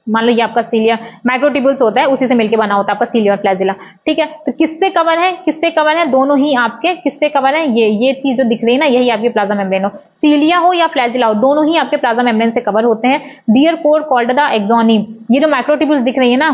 मान लो ये आपका सीलिया माइक्रोट्यूब्यूल्स होता है, उसी से मिलकर बना होता है आपका सीलिया और फ्लैजिला। ठीक है, तो किससे कवर है? किससे कवर है? दोनों ही आपके किससे कवर है? ये चीज जो दिख रही है ना, यही आपकी प्लाज्मा मेम्ब्रेन हो। सीलिया हो या फ्लैजिला हो, दोनों ही आपके प्लाज्मा मेम्ब्रेन से कवर होते हैं। Their core called the axoneme. ये जो माइक्रोट्यूब्यूल्स दिख रही है ना,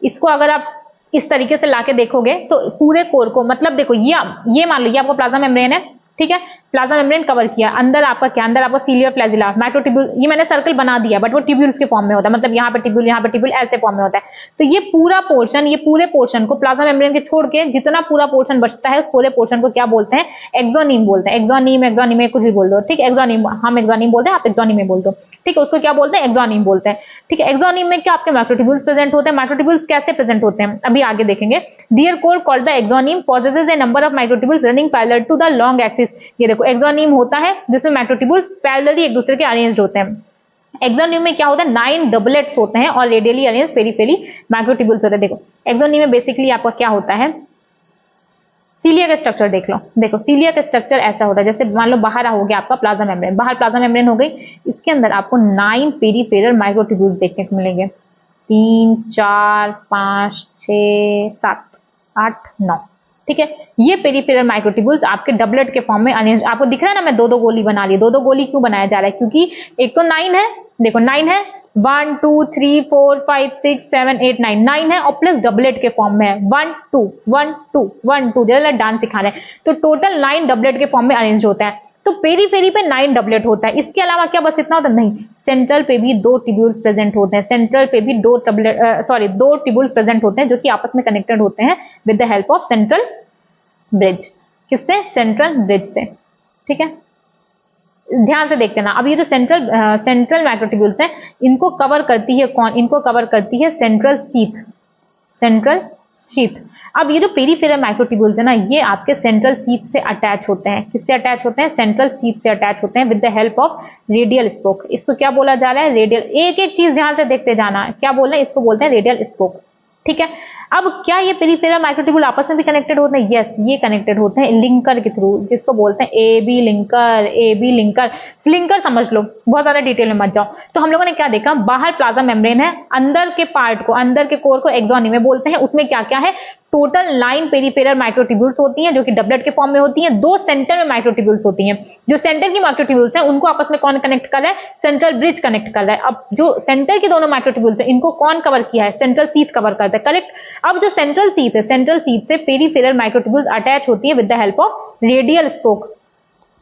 इसको अगर आप इस तरीके से लाके देखोगे तो पूरे कोर को, मतलब देखो ये मान लो ये आपका प्लाज्मा मेम्ब्रेन है। ठीक है, प्लाज्मा मेम्ब्रेन कवर किया। अंदर आपका क्या? अंदर आपका सीलिया फ्लैजिला माइक्रोट्यूब्यूल, ये मैंने सर्कल बना दिया बट वो ट्यूब्यूल्स के फॉर्म में होता है। मतलब यहाँ पे ट्यूब्यूल ऐसे फॉर्म में होता है। तो ये पूरा पोर्शन, ये पूरे पोर्शन को प्लाज्मा मेम्ब्रेन के छोड़ के जितना पूरा पोर्शन बचता है, उस पूरे पोर्शन को क्या बोलते हैं? एक्सोनिम बोलते हैं। एक्सोनिम कुछ भी बोल दो। ठीक है, एक्सोनिम, हम एक्सोनिम बोलते हैं, आप एक्सोनिम बोल दो। ठीक है, उसको क्या बोलते हैं? एक्सोनिम बोलते हैं। ठीक है, एक्सोनिम में क्या आपके माइक्रोट्यूब्यूल्स प्रेजेंट होते हैं। माइक्रोट्यूब्यूल्स कैसे प्रेजेंट होते हैं अभी आगे देखेंगे। Their core called the axoneme possesses a number of microtubules running parallel to the long axis। ये देखो एक्सोनिम होता है जिसमें माइक्रोट्यूब्यूल्स पैरेलली एक दूसरे के अरेंज्ड होते हैं। एक्सोनिम में क्या होता है? 9 डबलेट्स होते हैं और रेडियली अरेंज्ड पेरिफेरी माइक्रोट्यूब्यूल्स होते हैं। देखो एक्सोनिम में बेसिकली आपका क्या होता है? सीलिया का स्ट्रक्चर देख लो। देखो सीलिया का स्ट्रक्चर ऐसा होता है, जैसे मान लो बाहर हो गया आपका प्लाज्मा मेम्ब्रेन, बाहर प्लाज्मा मेम्ब्रेन हो गई, इसके अंदर आपको 9 पेरिफेरल माइक्रोट्यूब्यूल्स देखने को मिलेंगे। 3 4 5 6 7 8 9। ठीक है, ये पेरिफेरल माइक्रोट्यूब्यूल्स आपके डबलेट के फॉर्म में अरेंज, आपको दिख रहा है ना, मैं 2-2 गोली बना ली। 2-2 गोली क्यों बनाया जा रहा है? क्योंकि एक तो 9 है, देखो 9 है, 1 2 3 4 5 6 7 8 9 है, और प्लस डबलेट के फॉर्म में है 1 2 1 2 1 2, जैसे डांस सिखा रहे हैं। तो टोटल 9 डबलेट के फॉर्म में अरेंज होता है। तो पेरीफेरी पे 9 डबलेट होता है। इसके अलावा क्या बस इतना होता है? नहीं, सेंट्रल पे भी 2 ट्यूब्यूल्स प्रेजेंट होते हैं। सेंट्रल पे भी 2 ट्यूब्यूल्स प्रेजेंट होते हैं जो कि आपस में कनेक्टेड होते हैं with the help of central bridge. किससे? सेंट्रल ब्रिज से। ठीक है, ध्यान से देखते ना। अब ये जो सेंट्रल माइक्रोट्यूब्यूल्स हैं, इनको कवर करती है कौन? इनको कवर करती है सेंट्रल शीथ। अब ये जो पेरिफेरल माइक्रोट्यूब्यूल्स है ना, ये आपके सेंट्रल शीथ से अटैच होते हैं। किससे अटैच होते हैं? सेंट्रल शीथ से अटैच होते हैं with the help of radial spoke. इसको क्या बोला जा रहा है? रेडियल। एक एक चीज ध्यान से देखते जाना। क्या बोल रहे हैं? इसको बोलते हैं रेडियल स्पोक। ठीक है, अब क्या ये पेरिफेरल माइक्रोट्यूब्यूल आपस में भी कनेक्टेड होते हैं? यस, ये कनेक्टेड होते हैं लिंकर के थ्रू, जिसको बोलते हैं A B linker. A B linker, linker समझ लो, बहुत ज्यादा डिटेल में मत जाओ। तो हम लोगों ने क्या देखा, बाहर प्लाज्मा मेम्ब्रेन है, अंदर के पार्ट को, अंदर के कोर को एक्सोनिम बोलते हैं। उसमें क्या क्या है, टोटल 9 पेरिफेरल माइक्रोट्यूब्यूल्स होती हैं जो कि डबलेट के फॉर्म में होती हैं। 2 सेंटर में माइक्रोट्यूब्यूल्स होती हैं। जो सेंटर की माइक्रोट्यूब्यूल्स हैं उनको आपस में कौन कनेक्ट कर रहा है? सेंट्रल ब्रिज कनेक्ट कर रहा है। अब जो सेंटर की दोनों माइक्रोट्यूब्यूल्स हैं इनको कौन कवर किया है? सेंट्रल शीथ कवर करता है, करेक्ट। अब जो सेंट्रल शीथ है, सेंट्रल शीथ से पेरिफेरल माइक्रोट्यूब्यूल्स अटैच होती है with the help of radial spoke.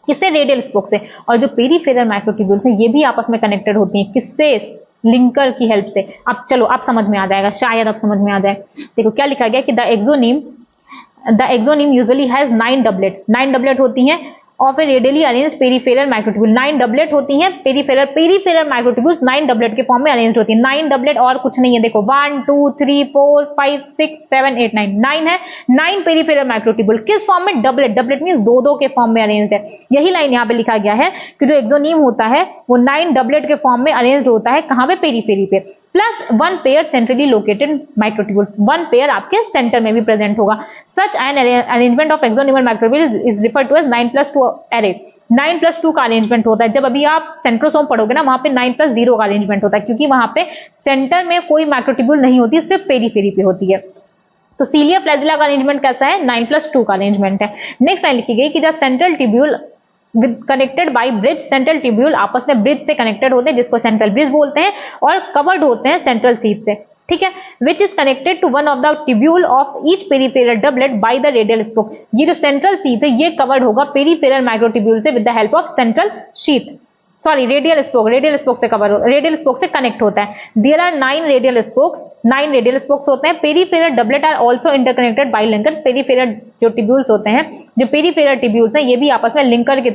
किससे? रेडियल स्पोक से। और जो पेरिफेरल माइक्रोट्यूब्यूल्स हैं ये भी आपस में कनेक्टेड होती हैं, किससे? लिंकर की हेल्प से। अब चलो, अब समझ में आ जाएगा, शायद अब समझ में आ जाए। देखो क्या लिखा गया कि the exonym usually has 9 doublet. 9 doublet होती हैं of A radially arranged peripheral microtubule. 9 doublet होती हैं पेरिफेरल माइक्रोट्यूब्यूल्स 9 डबलेट के फॉर्म में अरेंज्ड होती है। 9 डबलेट और कुछ नहीं है। देखो 1 2 3 4 5 6 7 8 9 9 है। 9 पेरिफेरल माइक्रोट्यूब्यूल किस फॉर्म में? डबलेट। डबलेट मींस दो के फॉर्म में अरेंज्ड है। यही लाइन यहाँ पे लिखा गया है कि जो एक्सोनिम होता है वो 9 डबलेट के फॉर्म में अरेंज्ड होता है। कहां पे? पेरिफेरी पे। Plus 1 pair centrally located microtubule. 1 pair आपके सेंटर में भी प्रेजेंट होगा। Such an arrangement of axonemal microtubule is referred to as 9+2 array. 9+2 का अरेंजमेंट होता है। जब अभी आप सेंट्रोसोम पढ़ोगे ना, वहां पे 9+0 का अरेंजमेंट होता है, क्योंकि वहां पे सेंटर में कोई माइक्रोट्यूब्यूल नहीं होती, सिर्फ पेरिफेरी पे होती है। तो सीलिया फ्लैजिला का अरेंजमेंट कैसा है? 9+2 का अरेंजमेंट है। नेक्स्ट लाइन लिखी गई कि जब central tubule connected by bridge, central tubule आपस में ब्रिज से कनेक्टेड होते हैं जिसको सेंट्रल ब्रिज बोलते हैं, और कवर्ड होते हैं सेंट्रल शीथ से, ठीक है। Which is connected to one of the tubule of each peripheral doublet by the radial spoke. ये जो सेंट्रल शीथ है ये कवर्ड होगा पेरिफेरल माइक्रोट्यूब्यूल से with the help of central sheath, sorry radial spoke से कवर होता है, radial spoke से कनेक्ट होता है। There are 9 radial spokes, 9 radial spokes होते हैं। Peripheral doublet are also interconnected by linkers. Peripheral जो ट्यूब्यूल्स होते हैं, जो पेरिफेरल ट्यूब्यूल्स हैं, ये भी आपस में लिंकर के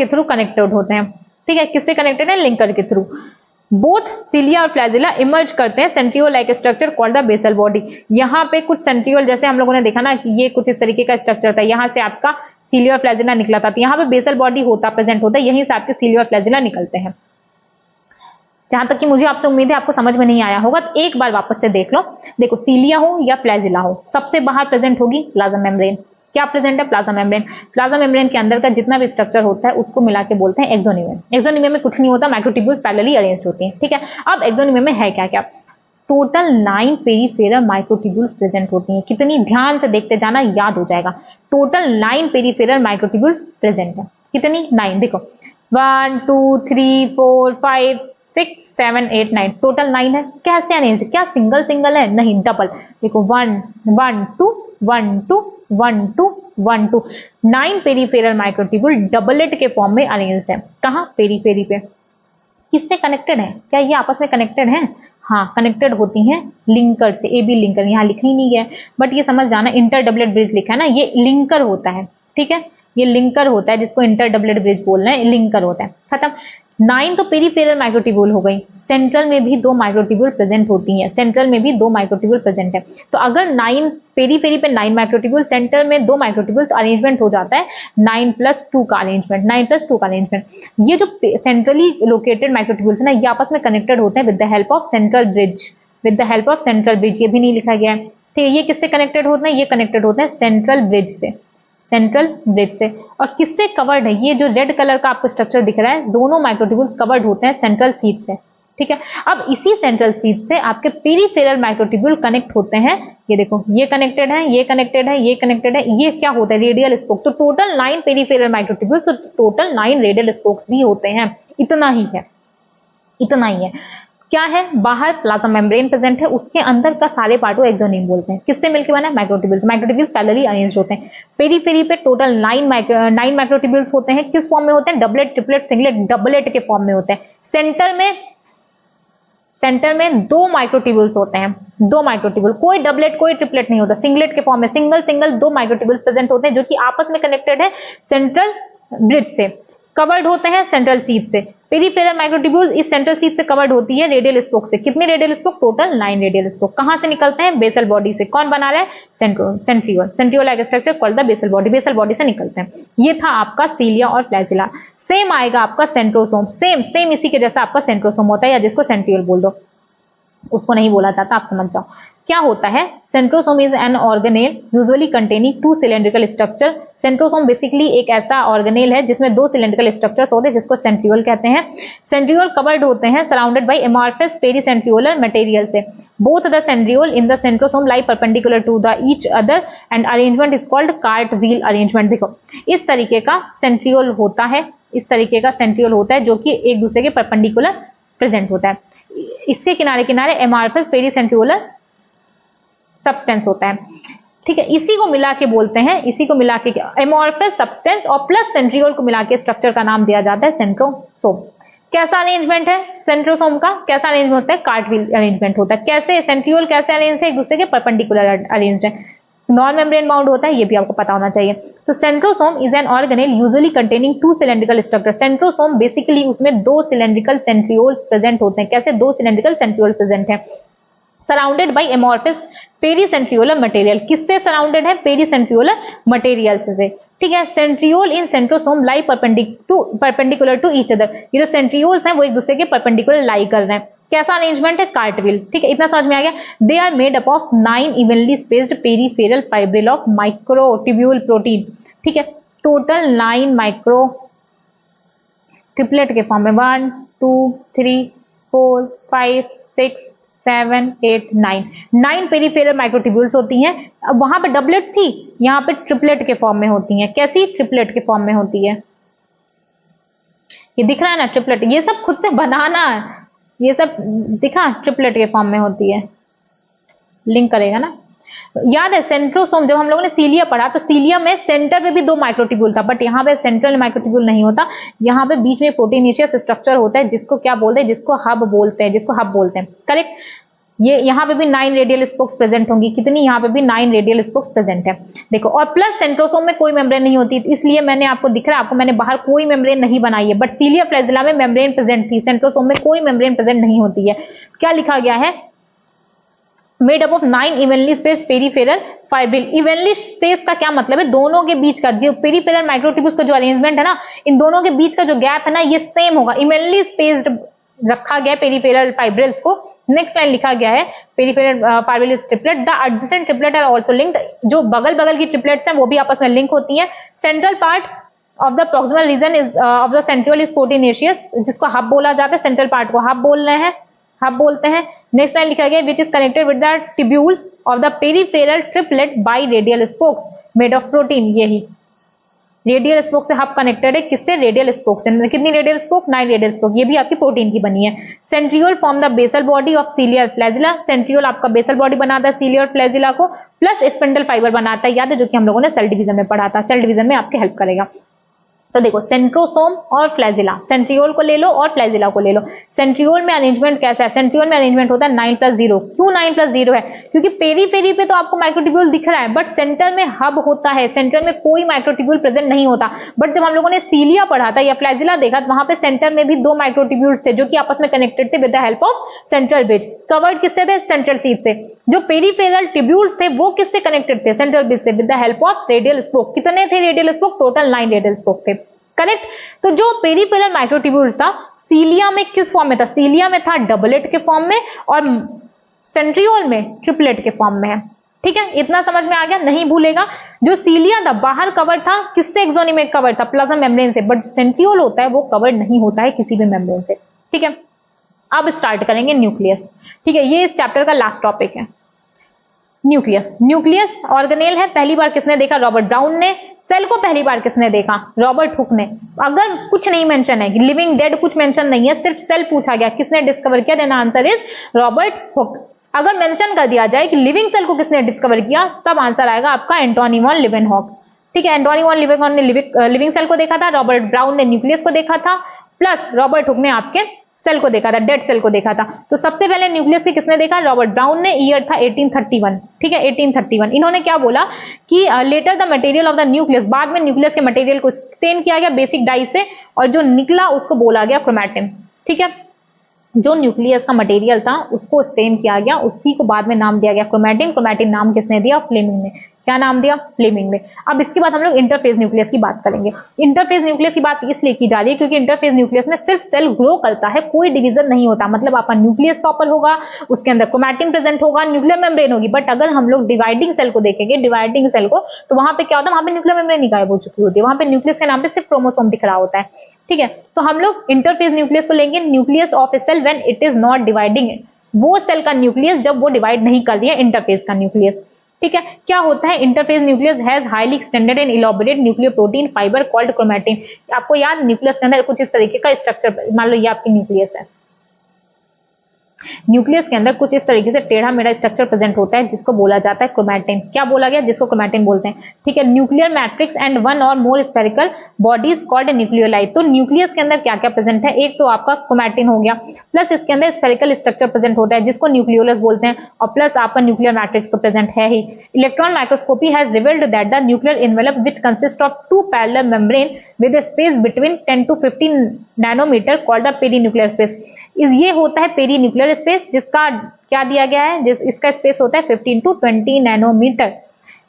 थ्रू कनेक्टेड होते हैं, ठीक है। किससे कनेक्टेड है? लिंकर के थ्रू। बोथ सीलिया और फ्लैजिला इमर्ज करते हैं centriole like structure called the basal body. यहाँ पे कुछ सेंट्रियोल, जैसे हम लोगों ने देखा ना कि ये कुछ इस तरीके का स्ट्रक्चर था, यहाँ से आपका सीलिया और फ्लैजिला निकला था, तो यहाँ पे बेसल बॉडी प्रेजेंट होता है, यहीं से आपके सीलिया और फ्लैजिला निकलते हैं। जहां तक कि मुझे आपसे उम्मीद है आपको समझ में नहीं आया होगा, तो एक बार वापस से देख लो। देखो सीलिया हो या फ्लैजिला हो, सबसे बाहर प्रेजेंट होगी प्लाज्मा मेम्ब्रेन। क्या प्रेजेंट है? Plasma membrane. प्लाज्मा मेम्ब्रेन के अंदर का जितना भी स्ट्रक्चर होता है उसको मिला के बोलते हैं एक्सोनिम। एक्सोनिम में कुछ नहीं होता, माइक्रोट्यूब्यूल्स पैरेलली अरेंज्ड होती हैं, ठीक है। अब एक्सोनिम में है क्या क्या? टोटल 9 पेरिफेरल माइक्रोट्यूब्यूल्स प्रेजेंट होती हैं। कितनी? ध्यान से देखते जाना, याद हो जाएगा। टोटल 9 पेरिफेरल माइक्रोट्यूब्यूल्स प्रेजेंट है। कितनी? 9। देखो 1 2 3 4 5 6 7 8 9, टोटल 9 है। कैसे अरेंज? क्या सिंगल सिंगल है? नहीं, डबल। देखो 1 1 2 1 2 1 2 1 2, 9 पेरिफेरल माइक्रोट्यूब्यूल डबलेट के फॉर्म में अरेंज्ड है। कहाँ? पेरिफेरी पे। किससे कनेक्टेड है? क्या ये आपस में कनेक्टेड है? हाँ, कनेक्टेड होती हैं लिंकर से। ए बी लिंकर यहाँ लिखनी नहीं है, बट ये समझ जाना, इंटर डबलेट ब्रिज लिखा है ना, ये लिंकर होता है, ठीक है। ये लिंकर होता है, जिसको इंटर डबलेट ब्रिज बोल रहे हैं, लिंकर होता है। खत्म। 9 तो पेरिफेरल माइक्रोट्यूब्यूल हो गई। सेंट्रल में भी 2 माइक्रोट्यूब्यूल प्रेजेंट होती हैं। सेंट्रल में भी 2 माइक्रोट्यूब्यूल प्रेजेंट है। तो अगर 9 पेरिफेरी पे 9 माइक्रोट्यूब्यूल, सेंटर में 2 माइक्रोट्यूब्यूल, तो अरेंजमेंट हो जाता है 9+2 का अरेंजमेंट। 9+2 का अरेंजमेंट। ये जो सेंट्रली लोकेटेड माइक्रोट्यूब्यूल्स है ना, ये आपस में कनेक्टेड होते हैं with the help of central bridge. With the help of central bridge, ये भी नहीं लिखा गया है, ठीक है। ये किससे कनेक्टेड होते हैं? ये कनेक्टेड होते हैं सेंट्रल ब्रिज से, सेंट्रल ब्रिज से। और किससे कवर्ड है? ये जो रेड कलर का आपको स्ट्रक्चर दिख रहा है, दोनों माइक्रोट्यूब्यूल्स कवर्ड होते हैं सेंट्रल शीथ से, ठीक है। अब इसी सेंट्रल शीथ से आपके पेरिफेरल माइक्रोट्यूब्यूल कनेक्ट होते हैं। ये देखो, ये कनेक्टेड है, ये कनेक्टेड है, ये कनेक्टेड है। ये क्या होता है? Radial spoke. तो टोटल 9 पेरिफेरल माइक्रोट्यूब्यूल, तो टोटल 9 रेडियल स्पोक्स भी होते हैं। इतना ही है, इतना ही है। क्या है? बाहर प्लाज्मा मेम्ब्रेन प्रेजेंट है, उसके अंदर का सारे पार्ट को एक्सोनिम बोलते हैं। किससे मिलकर बना है? माइक्रोट्यूब्यूल्स। माइक्रोट्यूब्यूल्स पैरेलली अरेंज्ड होते हैं। पेरिफेरी पे टोटल 9 माइक्रोट्यूब्यूल्स होते हैं। किस फॉर्म में होते हैं? डबलेट, ट्रिपलेट, सिंगलेट, डबलेट के फॉर्म में होते हैं। सेंटर में 2 माइक्रोट्यूब्यूल्स होते हैं। 2 माइक्रोट्यूब्यूल, कोई डबलेट कोई ट्रिपलेट नहीं होता, सिंगलेट के फॉर्म में सिंगल 2 माइक्रोट्यूब्यूल्स प्रेजेंट होते हैं, जो कि आपस में कनेक्टेड है सेंट्रल ब्रिज से, कवर्ड होते हैं सेंट्रल शीथ से। पेरिफेरल माइक्रोट्यूब्यूल इस सेंट्रल शीथ से कवर्ड होती है रेडियल स्पोक से। कितने radial spoke? Total 9 radial spoke. कहां से निकलते हैं? बेसल बॉडी से। कौन बना रहा है? Centriole like structure called the basal body. Basal body से निकलते हैं। ये था आपका सीलिया और फ्लैजिला। सेम आएगा आपका सेंट्रोसोम। सेम इसी के जैसा आपका सेंट्रोसोम होता है, या जिसको सेंट्रियोल बोल दो। उसको नहीं बोला जाता, आप समझ जाओ क्या होता है। Centrosome is an organelle usually containing 2 cylindrical structure. Centrosome basically एक ऐसा ऑर्गेनेल है जिसमें 2 सिलेंड्रिकल स्ट्रक्चर्स होते हैं जिसको सेंट्रियोल कहते हैं। सेंट्रियोल कवर्ड होते हैं surrounded by amorphous pericentriolar material से। Both the centriole in the centrosome lie perpendicular to the each other and arrangement is called cart wheel arrangement. देखो इस तरीके का सेंट्रियोल होता है, इस तरीके का सेंट्रियोल होता है जो कि एक दूसरे के परपेंडिकुलर प्रेजेंट होता है। इसके किनारे किनारे एमॉर्फस पेरीसेंट्रियोलर सब्सटेंस होता है, ठीक है। इसी को मिला के बोलते हैं, इसी को मिला के एमॉर्फस सब्सटेंस और प्लस सेंट्रियोल को मिला के स्ट्रक्चर का नाम दिया जाता है सेंट्रोसोम। कैसा अरेंजमेंट है सेंट्रोसोम का, कैसा अरेंजमेंट होता है, कार्टव्हील अरेंजमेंट होता है। कैसे सेंट्रियोल कैसे अरेंज्ड है, एक दूसरे के परपेंडिकुलर अरेंज्ड है, नॉन मेम्ब्रेन बाउंड होता है, ये भी आपको पता होना चाहिए। तो centrosome is an organelle usually containing 2 cylindrical structure. Centrosome basically उसमें 2 सिलेंड्रिकल सेंट्रियोल्स प्रेजेंट होते हैं। कैसे 2 सिलेंड्रिकल सेंट्रियोल प्रेजेंट है surrounded by amorphous pericentriolar material. किससे सराउंडेड है, पेरीसेंट्रियोलर मटेरियल से, ठीक है। Centriole in centrosome lie perpendicular to each other. ये जो सेंट्रियोल्स हैं वो एक दूसरे के परपेंडिकुलर लाई कर रहे हैं। कैसा अरेंजमेंट है, कार्टव्हील, ठीक है। इतना समझ में आ गया। They are made up of 9 evenly spaced peripheral fibril of microtubule protein, ठीक है। टोटल 9 माइक्रो ट्रिपलेट के फॉर्म में 1 2 3 4 5 6 7 8 9 पेरीफेरल माइक्रोट्यूब्यूल्स होती हैं। अब वहां पे डबलेट थी, यहाँ पे ट्रिपलेट के फॉर्म में होती हैं। कैसी, ट्रिपलेट के फॉर्म में होती है। ये दिख रहा है ना ट्रिपलेट, ये सब खुद से बनाना है, ये सब दिखा ट्रिपलेट के फॉर्म में होती है, लिंक करेगा ना। याद है सेंट्रोसोम जब हम लोगों ने सीलिया पढ़ा तो सीलिया में सेंटर में भी 2 माइक्रोट्यूब्यूल था, बट यहाँ पे सेंट्रल माइक्रोट्यूब्यूल नहीं होता, यहाँ पे बीच में प्रोटीनेशियस स्ट्रक्चर होता है जिसको क्या बोलते हैं, जिसको हब बोलते हैं, करेक्ट। ये यहाँ पे भी 9 रेडियल स्पोक्स प्रेजेंट होंगी, कितनी, यहाँ पे भी 9 रेडियल स्पोक्स प्रेजेंट है, देखो। और प्लस सेंट्रोसोम में कोई मेम्ब्रेन नहीं होती, इसलिए मैंने आपको दिख रहा है, आपको मैंने बाहर कोई मेम्ब्रेन नहीं बनाई है, बट सीलिया फ्लैजिला में मेम्ब्रेन प्रेजेंट थी, सेंट्रोसोम में कोई मेम्ब्रेन प्रेजेंट नहीं होती है। क्या लिखा गया है, made up of 9 evenly spaced peripheral fibril. Evenly space का क्या मतलब है, दोनों के बीच का जो पेरीफेरल माइक्रोट्यूब्यूल्स का जो अरेंजमेंट है ना, इन दोनों के बीच का जो गैप है ना, ये सेम होगा, इवनली स्पेस्ड रखा गया पेरीफेरल फाइब्रिल्स को। नेक्स्ट लाइन लिखा गया है peripheral fibril triplet, the adjacent triplet are also linked. जो बगल बगल की ट्रिपलेट्स हैं वो भी आपस में लिंक होती हैं। Central part of the proximal region is of the centriole is proteinaceous, जिसको हब बोला जाता है, सेंट्रल पार्ट को हब बोल रहे हैं, हब बोलते हैं। नेक्स्ट लाइन लिखा गया विच is connected with the tubules of the peripheral triplet bye radial spokes made of protein. यही रेडियल स्पोक से हब कनेक्टेड है, किससे, रेडियल स्पोक से। कितनी रेडियल स्पोक, 9 रेडियल स्पोक, ये भी आपकी प्रोटीन की बनी है। Centriole form the basal body of cilia और फ्लैजिला। सेंट्रियोल आपका बेसल बॉडी बनाता है सीलिया और फ्लैजिला को, प्लस स्पिंडल फाइबर बनाता है, याद है, जो कि हम लोगों ने सेल डिवीजन में पढ़ा था, सेल डिवीजन में आपके हेल्प करेगा। तो देखो सेंट्रोसोम और फ्लैजिला, सेंट्रियोल को ले लो और फ्लैजिला को ले लो। सेंट्रियोल में अरेंजमेंट कैसा है, सेंट्रियोल में अरेंजमेंट होता है 9+0। क्यों 9+0 है, क्योंकि पेरी पेरी पे तो आपको माइक्रोट्यूब्यूल दिख रहा है, बट सेंटर में हब होता है, सेंटर में कोई माइक्रोट्यूब्यूल प्रेजेंट नहीं होता। बट जब हम लोगों ने सीलिया पढ़ा था या फ्लैजिला देखा, तो वहां पे सेंटर में भी 2 माइक्रोट्यूब्यूल्स थे जो कि आपस में कनेक्टेड थे with the help of central bridge. Covered किससे थे, सेंट्रल शीथ से। जो पेरीफेरल ट्यूब्यूल्स थे वो किससे कनेक्टेड थे, सेंट्रल ब्रिज से, with the help of radial spoke. कितने थे radial spoke, total 9 radial spoke थे, करेक्ट। तो जो पेरीफेरल माइक्रोट्यूब्यूल्स था सीलिया में किस फॉर्म में था, सीलिया में था डबलेट के फॉर्म में, और सेंट्रियोल में ट्रिपलेट के फॉर्म में है, ठीक है। इतना समझ में आ गया, नहीं भूलेगा। जो सीलिया था बाहर कवर था, किससे, एक्सोनिक कवर था, प्लाज्मा मेम्ब्रेन से, बट सेंट्रियोल होता है वो कवर नहीं होता है किसी भी मेम्ब्रेन से, ठीक है। अब स्टार्ट करेंगे न्यूक्लियस, ठीक है। ये इस चैप्टर का लास्ट टॉपिक है, न्यूक्लियस। न्यूक्लियस ऑर्गेनेल है, पहली बार किसने देखा, रॉबर्ट ब्राउन ने। सेल को पहली बार किसने देखा, रॉबर्ट हुक ने। अगर कुछ नहीं मेंशन है, लिविंग डेड कुछ मेंशन नहीं है, सिर्फ सेल पूछा गया, किसने डिस्कवर किया, then answer is Robert Hooke. अगर मेंशन कर दिया जाए कि लिविंग सेल को किसने डिस्कवर किया, तब आंसर आएगा आपका एंटोनी वॉन लीवेनहॉक, ठीक है। एंटोनी वॉन लीवेनहॉक ने लिविंग सेल को देखा था, रॉबर्ट ब्राउन ने न्यूक्लियस को देखा था, प्लस रॉबर्ट हुक ने आपके सेल को देखा था, डेड सेल को देखा था। तो सबसे पहले न्यूक्लियस की किसने देखा, रॉबर्ट ब्राउन ने। ईयर था 1831, ठीक है, 1831। इन्होंने क्या बोला कि later the material of the nucleus, बाद में न्यूक्लियस के मटेरियल को स्टेन किया गया बेसिक डाई से, और जो निकला उसको बोला गया क्रोमैटिन, ठीक है। जो न्यूक्लियस का मटेरियल था उसको स्टेन किया गया, उसी को बाद में नाम दिया गया क्रोमैटिन। क्रोमैटिन नाम किसने दिया, फ्लेमिंग ने। क्या नाम दिया, फ्लेमिंग ने। अब इसके बाद हम लोग इंटरफेज न्यूक्लियस की बात करेंगे। इंटरफेज न्यूक्लियस की बात इसलिए की जा रही है क्योंकि इंटरफेज न्यूक्लियस में सिर्फ सेल ग्रो करता है, कोई डिवीजन नहीं होता। मतलब आपका न्यूक्लियस प्रॉपर होगा, उसके अंदर क्रोमैटिन प्रेजेंट होगा, न्यूक्लियर मेम्ब्रेन होगी। बट अगर हम लोग डिवाइडिंग सेल को देखेंगे, डिवाइडिंग सेल को, तो वहां पे क्या होता है, वहां पे न्यूक्लियर मेम्ब्रेन ही गायब हो चुकी होती है, वहां पे न्यूक्लियस के नाम पे सिर्फ क्रोमोसोम दिख रहा होता है। ठीक है, तो हम लोग इंटरफेज न्यूक्लियस को लेंगे, nucleus of a cell when it is not dividing, वो सेल का न्यूक्लियस जब वो डिवाइड नहीं कर रही है, इंटरफेज का न्यूक्लियस। ठीक है, क्या होता है, interphase nucleus has highly extended and elaborated nuclear protein fibre called chromatin. आपको याद, न्यूक्लियस के अंदर कुछ इस तरीके का स्ट्रक्चर, मान लो ये आपकी न्यूक्लियस है, न्यूक्लियस के अंदर कुछ इस तरीके से टेढ़ा मेढ़ा स्ट्रक्चर प्रेजेंट होता है जिसको बोला जाता है क्रोमैटिन। क्या बोला गया, जिसको क्रोमैटिन बोलते हैं। ठीक है, न्यूक्लियर मैट्रिक्स एंड वन और मोर स्फेरिकल बॉडीज कॉल्ड न्यूक्लियोलाई। तो न्यूक्लियस के अंदर क्या क्या प्रेजेंट है, एक तो आपका क्रोमैटिन हो गया, प्लस इसके अंदर स्फेरिकल स्ट्रक्चर प्रेजेंट होता है जिसको न्यूक्लियोलस बोलते हैं, और प्लस आपका न्यूक्लियर मैट्रिक्स तो प्रेजेंट है ही। Electron microscopy has revealed that the nuclear envelope which consist of two parallel membrane with a space between 10 to 15 nanometre called the perinuclear space. ये होता है पेरीन्यूक्लियर स्पेस, जिसका क्या दिया गया है, इसका स्पेस होता है 15 to 20 नैनोमीटर।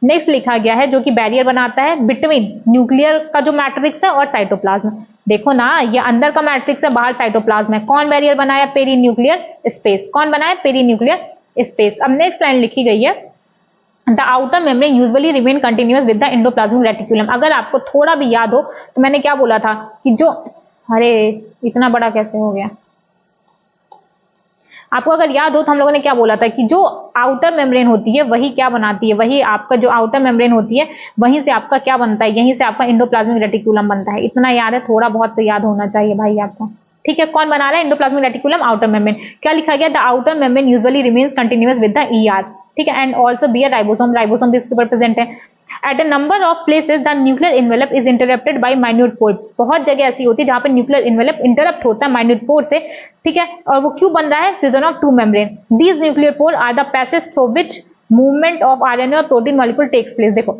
नेक्स्ट लिखा गया है जो कि बैरियर बनाता है बिटवीन न्यूक्लियर का जो मैट्रिक्स है और साइटोप्लाज्म। देखो ना, ये अंदर का मैट्रिक्स है, बाहर साइटोप्लाज्म है। कौन बैरियर बनाया, पेरीन्यूक्लियर स्पेस। कौन बनाया, पेरीन्यूक्लियर स्पेस। अब नेक्स्ट लाइन लिखी गई है, the outer membrane usually remain continuous with the endoplasmic reticulum. अगर आपको थोड़ा भी याद हो तो मैंने क्या बोला था कि जो, अरे इतना बड़ा कैसे हो गया, आपको अगर याद हो तो हम लोगों ने क्या बोला था कि जो आउटर मेम्ब्रेन होती है वही क्या बनाती है, वही आपका जो आउटर मेम्ब्रेन होती है वहीं से आपका क्या बनता है, यहीं से आपका एंडोप्लाज्मिक रेटिकुलम बनता है। इतना याद है, थोड़ा बहुत तो याद होना चाहिए भाई आपको। ठीक है, कौन बना रहा है, एंडोप्लाज्मिक रेटिकुलम, आउटर मेम्ब्रेन। क्या लिखा गया, the outer membrane usually remains continuous with the ER. ठीक है, and also bear ribosome, ribosome भी इसके ऊपर प्रेजेंट है। At a number of places the nuclear envelope is interrupted by minute pore. बहुत जगह ऐसी होती है जहां पे न्यूक्लियर इन्वेलप इंटरप्ट होता है माइन्यूट पोर से। ठीक है, और वो क्यों बन रहा है, fusion of two membrane. These nuclear pore are the passage through which movement of RNA और प्रोटीन मॉलिक्यूल टेक्स प्लेस। देखो,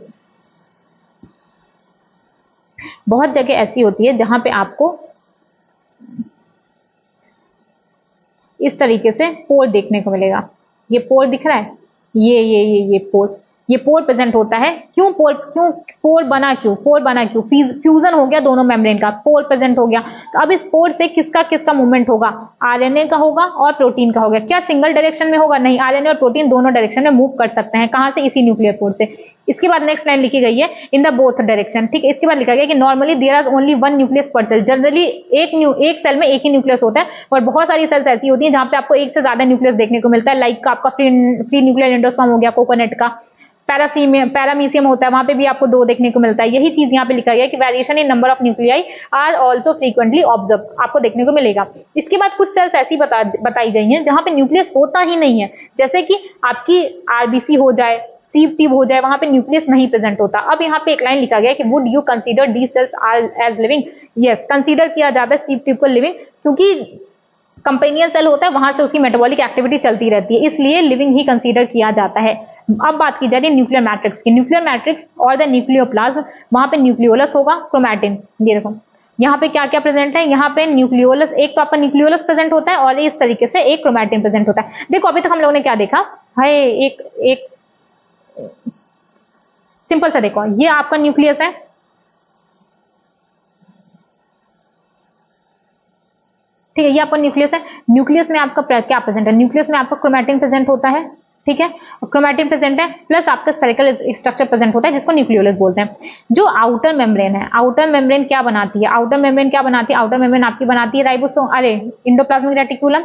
बहुत जगह ऐसी होती है जहां पे आपको इस तरीके से पोर देखने को मिलेगा। ये पोर दिख रहा है, ये पोर प्रेजेंट होता है। क्यों पोर बना क्यों, फ्यूजन हो गया दोनों मेम्ब्रेन का, पोर प्रेजेंट हो गया। तो अब इस पोर से किसका मूवमेंट होगा, आरएनए का होगा और प्रोटीन का होगा। क्या सिंगल डायरेक्शन में होगा, नहीं, आरएनए और प्रोटीन दोनों डायरेक्शन में मूव कर सकते हैं। कहां से, इसी न्यूक्लियर पोर से। इसके बाद नेक्स्ट लाइन लिखी गई है, इन द बोथ डायरेक्शन। ठीक है, इसके बाद लिखा गया कि normally there is only one nucleus per cell. Generally एक सेल में एक ही न्यूक्लियस होता है, और बहुत सारी सेल्स ऐसी होती है जहां पे आपको एक से ज्यादा न्यूक्लियस देखने को मिलता है। लाइक आपका फ्री न्यूक्लियर एंडोस्पर्म हो गया कोकोनट का, पैरामीशियम होता है, वहां पे भी आपको दो देखने को मिलता है। यही चीज यहाँ पे लिखा गया है कि variation in number of nuclei are also frequently observe, आपको देखने को मिलेगा। इसके बाद कुछ सेल्स ऐसी बताई गई हैं जहां पे न्यूक्लियस होता ही नहीं है, जैसे कि आपकी आरबीसी हो जाए, सीव ट्यूब हो जाए, वहां पे न्यूक्लियस नहीं प्रेजेंट होता। अब यहाँ पे एक लाइन लिखा गया है कि would you consider the cells are as living. Yes, consider किया जाता है सीव ट्यूब को लिविंग, क्योंकि कंपेनियन सेल होता है, वहां से उसकी मेटाबॉलिक एक्टिविटी चलती रहती है, इसलिए लिविंग ही कंसीडर किया जाता है। अब बात की जा रही है न्यूक्लियर मैट्रिक्स की। न्यूक्लियर मैट्रिक्स और द न्यूक्लियोप्लाज्म, वहां पे न्यूक्लियोलस होगा, क्रोमैटिन। ये देखो यहाँ पे क्या क्या प्रेजेंट है, यहाँ पे न्यूक्लियोलस, एक तो आपका न्यूक्लियोलस प्रेजेंट होता है और इस तरीके से एक क्रोमैटिन प्रेजेंट होता है। देखो अभी तक हम लोगों ने क्या देखा है, एक सिंपल सा देखो, ये आपका न्यूक्लियस है, ठीक है, ये आपका न्यूक्लियस है। न्यूक्लियस में आपका क्या प्रेजेंट है, न्यूक्लियस में आपका क्रोमैटिन प्रेजेंट होता है। ठीक है, क्रोमैटिन प्रेजेंट है, प्लस आपका स्फेरिकल स्ट्रक्चर प्रेजेंट होता है जिसको न्यूक्लियोलस बोलते हैं। जो आउटर मेम्ब्रेन है, आउटर मेम्ब्रेन क्या बनाती है, आउटर मेम्ब्रेन आपकी बनाती है राइबोसोम, अरे इंडोप्लाज्मिक रेटिकुलम।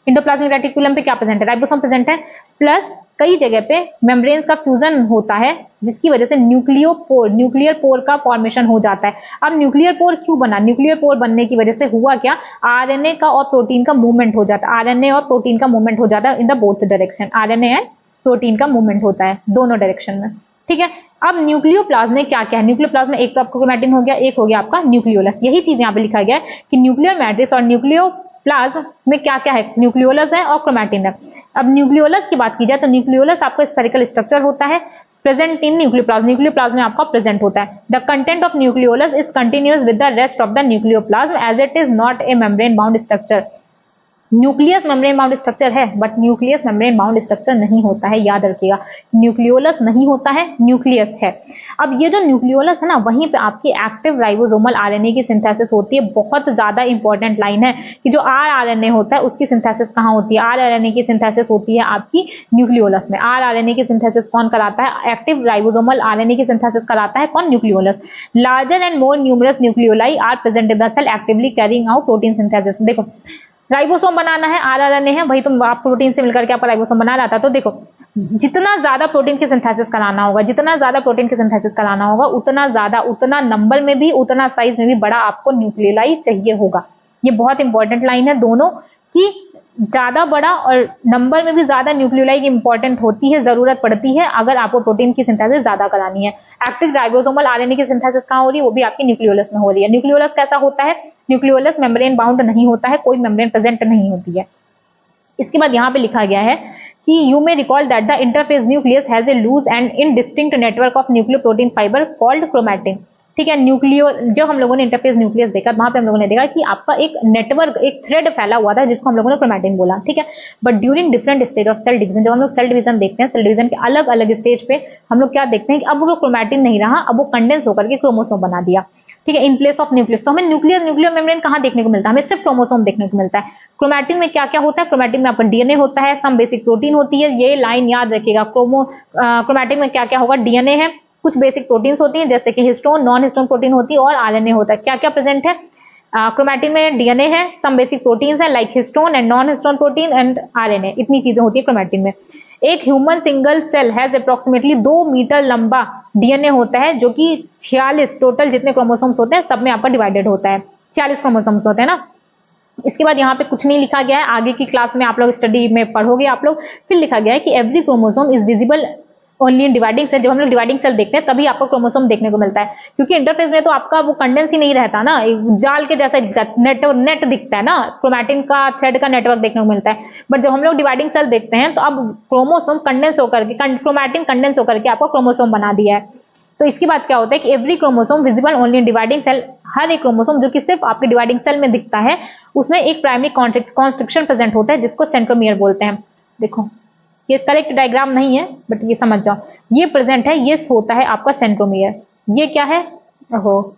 इंडोप्लाज्मिक रेटिकुलम पे क्या प्रेजेंट है, राइबोसोम प्रेजेंट है, प्लस कई जगह पे मेम्ब्रेन्स का फ्यूजन होता है जिसकी वजह से न्यूक्लियर पोर का फॉर्मेशन हो जाता है। अब न्यूक्लियर पोर क्यों बना, न्यूक्लियर पोर बनने की वजह से हुआ क्या, आरएनए का और प्रोटीन का मूवमेंट हो जाता है, आरएनए और प्रोटीन का मूवमेंट हो जाता है in the both direction, RNA and protein का मूवमेंट होता है दोनों डायरेक्शन में। ठीक है, अब न्यूक्लियोप्लाज्म में क्या क्या है, न्यूक्लियोप्लाज्म में एक तो आपका क्रोमैटिन हो गया, एक हो गया आपका न्यूक्लियोलस। यही चीज यहाँ पे लिखा गया है कि न्यूक्लियर मैट्रिक्स और न्यूक्लियोप्लाज्म में क्या क्या है, न्यूक्लियोलस है और क्रोमैटिन है। अब न्यूक्लियोलस की बात की जाए तो न्यूक्लियोलस आपका स्फेरिकल स्ट्रक्चर होता है, प्रेजेंट इन न्यूक्लियोप्लाज्म में आपका प्रेजेंट होता है। The content of nucleolus is continuous with the rest of the nucleoplasm as it is not a membrane bound structure. Nucleus membrane bound structure है, but nucleus membrane bound structure नहीं होता है, याद रखिएगा। न्यूक्लियोलस नहीं होता है, न्यूक्लियस है। अब ये जो न्यूक्लियोलस है ना, वहीं पे आपकी एक्टिव राइबोसोमल आरएनए की सिंथेसिस होती है। बहुत ज्यादा इंपॉर्टेंट लाइन है कि जो आरआरएनए होता है उसकी सिंथेसिस कहाँ होती है? आरआरएनए की सिंथेसिस होती है आपकी न्यूक्लियोलस में। आरआरएनए की सिंथेसिस कौन कराता है? एक्टिव राइबोसोमल आरएनए की सिंथेसिस कराता है कौन? Nucleolus. Larger and more numerous nucleoli are present in the cell actively carrying out protein synthesis. देखो, राइबोसोम बनाना है, आरआरएनए है, वही तो आप प्रोटीन से मिलकर के आपका राइबोसोम बना रहा था। तो देखो, जितना ज्यादा प्रोटीन की सिंथेसिस कराना होगा, जितना ज्यादा प्रोटीन की सिंथेसिस कराना होगा, उतना ज्यादा, उतना नंबर में भी, उतना साइज में भी बड़ा आपको न्यूक्लियोलाई चाहिए होगा। ये बहुत इंपॉर्टेंट लाइन है दोनों की, ज्यादा बड़ा और नंबर में भी ज्यादा न्यूक्लियोलाई की इंपॉर्टेंट होती है, जरूरत पड़ती है अगर आपको प्रोटीन की सिंथेसिस ज्यादा करानी है। एक्टिव राइबोसोमल आरएनए की सिंथेसिस कहां हो रही है? वो भी आपकी न्यूक्लियोलस में हो रही है। न्यूक्लियोलस कैसा होता है? न्यूक्लियोलस मेम्ब्रेन बाउंड नहीं होता है, कोई मेम्ब्रेन प्रेजेंट नहीं होती है। इसके बाद यहाँ पे लिखा गया है कि you may recall that the interphase nucleus has a loose and indistinct network of nucleoprotein fibre called chromatin. ठीक है, न्यूक्लियो, जो हम लोगों ने इंटरफेस न्यूक्लियस देखा, वहां पे हम लोगों ने देखा कि आपका एक नेटवर्क, एक थ्रेड फैला हुआ था जिसको हम लोगों ने क्रोमैटिन बोला। ठीक है, but during different stage of cell division, जब हम लोग सेल डिवीजन देखते हैं, सेल डिवीजन के अलग अलग स्टेज पे हम लोग क्या देखते हैं कि अब वो क्रोमैटिन नहीं रहा, अब वो कंडेंस होकर के क्रोमोसोम बना दिया। ठीक है, इन प्लेस ऑफ न्यूक्लियस। तो हमें न्यूक्लियो मेम्ब्रेन कहाँ देखने को मिलता है? हमें सिर्फ क्रोमोसोम देखने को मिलता है। क्रोमैटिन में क्या क्या होता है? क्रोमैटिन में आपका डीएनए होता है, सम बेसिक प्रोटीन होती है। ये लाइन याद रखिएगा। क्रोमैटिन में क्या क्या होगा? डीएनए है, कुछ बेसिक प्रोटीन्स होती हैं जैसे कि हिस्टोन, नॉन हिस्टोन प्रोटीन होती है, और आरएनए होता है। क्या क्या प्रेजेंट है क्रोमैटिन में? डीएनए है, सम बेसिक प्रोटीन्स है like histone and non histone protein and RNA. इतनी चीजें होती है क्रोमैटिन में। एक human single cell has approximately 2 metre लंबा डीएनए होता है, जो कि 46 टोटल जितने क्रोमोसोम्स होते हैं सब में आपका डिवाइडेड होता है। 46 क्रोमोसोम्स होते हैं ना। इसके बाद यहाँ पे कुछ नहीं लिखा गया है, आगे की क्लास में आप लोग स्टडी में पढ़ोगे आप लोग। फिर लिखा गया है कि every chromosome is visible only in dividing cell. जब हम लोग डिवाइडिंग सेल देखते हैं तभी आपको क्रोमोसोम देखने को मिलता है, क्योंकि इंटरफेस में तो आपका वो कंडेंस ही नहीं रहता ना, जाल के जैसा नेट दिखता है ना, क्रोमैटिन का थ्रेड का नेटवर्क देखने को मिलता है। बट जब हम लोग डिवाइडिंग सेल देखते हैं तो अब क्रोमोसोम कंडेंस होकर के, क्रोमैटिन कंडेंस होकर के आपको क्रोमोसोम बना दिया है। तो इसके बाद क्या होता है कि every chromosome visible only in dividing cell. हर एक क्रोमोसोम जो कि सिर्फ आपके डिवाइडिंग सेल में दिखता है, उसमें एक प्राइमरी कॉन्स्ट्रिक्शन प्रेजेंट होता है जिसको सेंट्रोमियर बोलते हैं। देखो, ये करेक्ट डायग्राम नहीं है बट ये समझ जाओ, ये प्रेजेंट है, ये होता है आपका सेंट्रोमियर। ये क्या है? ओहो,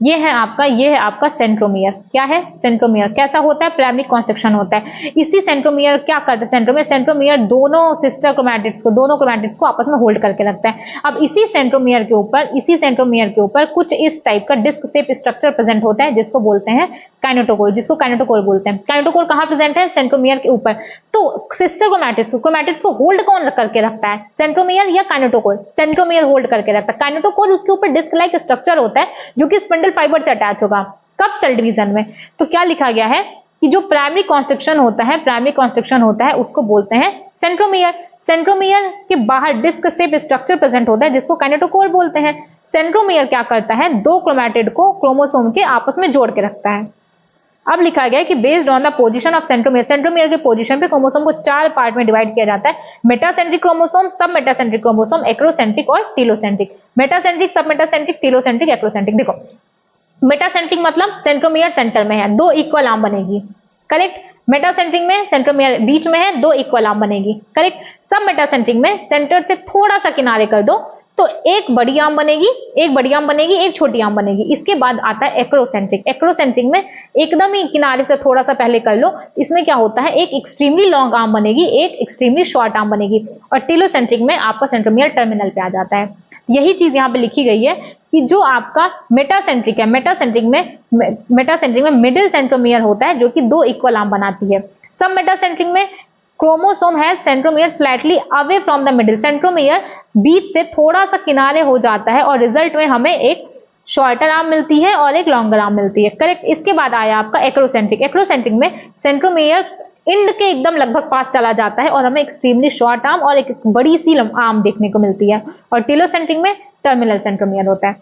ये है आपका सेंट्रोमियर। क्या है? सेंट्रोमियर। कैसा होता है? प्राइमरी कॉन्स्ट्रिक्शन होता है। इसी सेंट्रोमियर क्या करता है? सेंट्रोमियर दोनों सिस्टर क्रोमैटिड्स को, दोनों क्रोमैटिड्स को आपस में होल्ड करके रखता है। अब इसी सेंट्रोमियर के ऊपर कुछ इस टाइप का डिस्क शेप स्ट्रक्चर प्रेजेंट होता है जिसको बोलते हैं काइनेटोकोर, जिसको काइनेटोकोर बोलते हैं। काइनेटोकोर कहाँ प्रेजेंट है? सेंट्रोमियर के ऊपर। तो सिस्टर क्रोमैटिड्स को होल्ड कौन करके रखता है? सेंट्रोमियर या काइनेटोकोर? सेंट्रोमियर होल्ड करके रखता है। काइनेटोकोर उसके ऊपर डिस्क लाइक स्ट्रक्चर होता है जो कि स्पिंडल फाइबर से अटैच होगा। कब? सेल डिवीजन में। तो क्या लिखा गया है कि जो प्राइमरी कॉन्स्ट्रिक्शन होता है उसको बोलते हैं सेंट्रोमियर। सेंट्रोमियर के बाहर डिस्क शेप स्ट्रक्चर प्रेजेंट होता है जिसको काइनेटोकोर बोलते हैं। सेंट्रोमियर क्या करता है? दो क्रोमैटिड को क्रोमोसोम के आपस में जोड़ के रखता है। अब लिखा गया है कि based on the position of centromere के पोजीशन पे क्रोमोसोम को 4 पार्ट में डिवाइड किया जाता है। मेटासेंट्रिक क्रोमोसोम, सब मेटासेंट्रिक क्रोमोसोम, एक्रोसेंट्रिक और टीलोसेंट्रिक। मेटासेंट्रिक, सब मेटासेंट्रिक, टीलोसेंट्रिक, एक्रोसेंट्रिक। देखो, मेटासेंट्रिक मतलब सेंट्रोमियर सेंटर में है, 2 इक्वल आर्म बनेगी। करेक्ट। मेटासेंट्रिक में सेंट्रोमियर बीच में है, 2 इक्वल आर्म बनेगी। करेक्ट। सब मेटासेंट्रिक में सेंटर से थोड़ा सा किनारे कर दो तो एक बड़ी आर्म बनेगी, एक छोटी आर्म बनेगी। इसके बाद आता है एक्रोसेंट्रिक। एक्रोसेंट्रिक में एकदम ही किनारे से थोड़ा सा पहले कर लो, इसमें क्या होता है? एक एक्सट्रीमली लॉन्ग आर्म बनेगी, एक एक्सट्रीमली शॉर्ट आर्म बनेगी। और टीलोसेंट्रिक में आपका सेंट्रोमियर टर्मिनल पे आ जाता है। यही चीज यहाँ पे लिखी गई है कि जो आपका मेटासेंट्रिक है, मेटासेंट्रिक में मिडिल सेंट्रोमियर होता है जो कि 2 इक्वल आर्म बनाती है। सब मेटासेंट्रिक में क्रोमोसोम है centromere slightly away from the middle. Centromere बीच से थोड़ा सा किनारे हो जाता है और रिजल्ट में हमें एक शॉर्टर आर्म मिलती है और एक लॉन्गर आर्म मिलती है। करेक्ट। इसके बाद आया आपका एक्रोसेंट्रिक। एक्रोसेंट्रिक में सेंट्रोमियर इंड के एकदम लगभग पास चला जाता है और हमें एक्सट्रीमली शॉर्ट आर्म और एक बड़ी सी आर्म देखने को मिलती है। और टीलोसेंट्रिक में टर्मिनल सेंट्रोमियर होता है।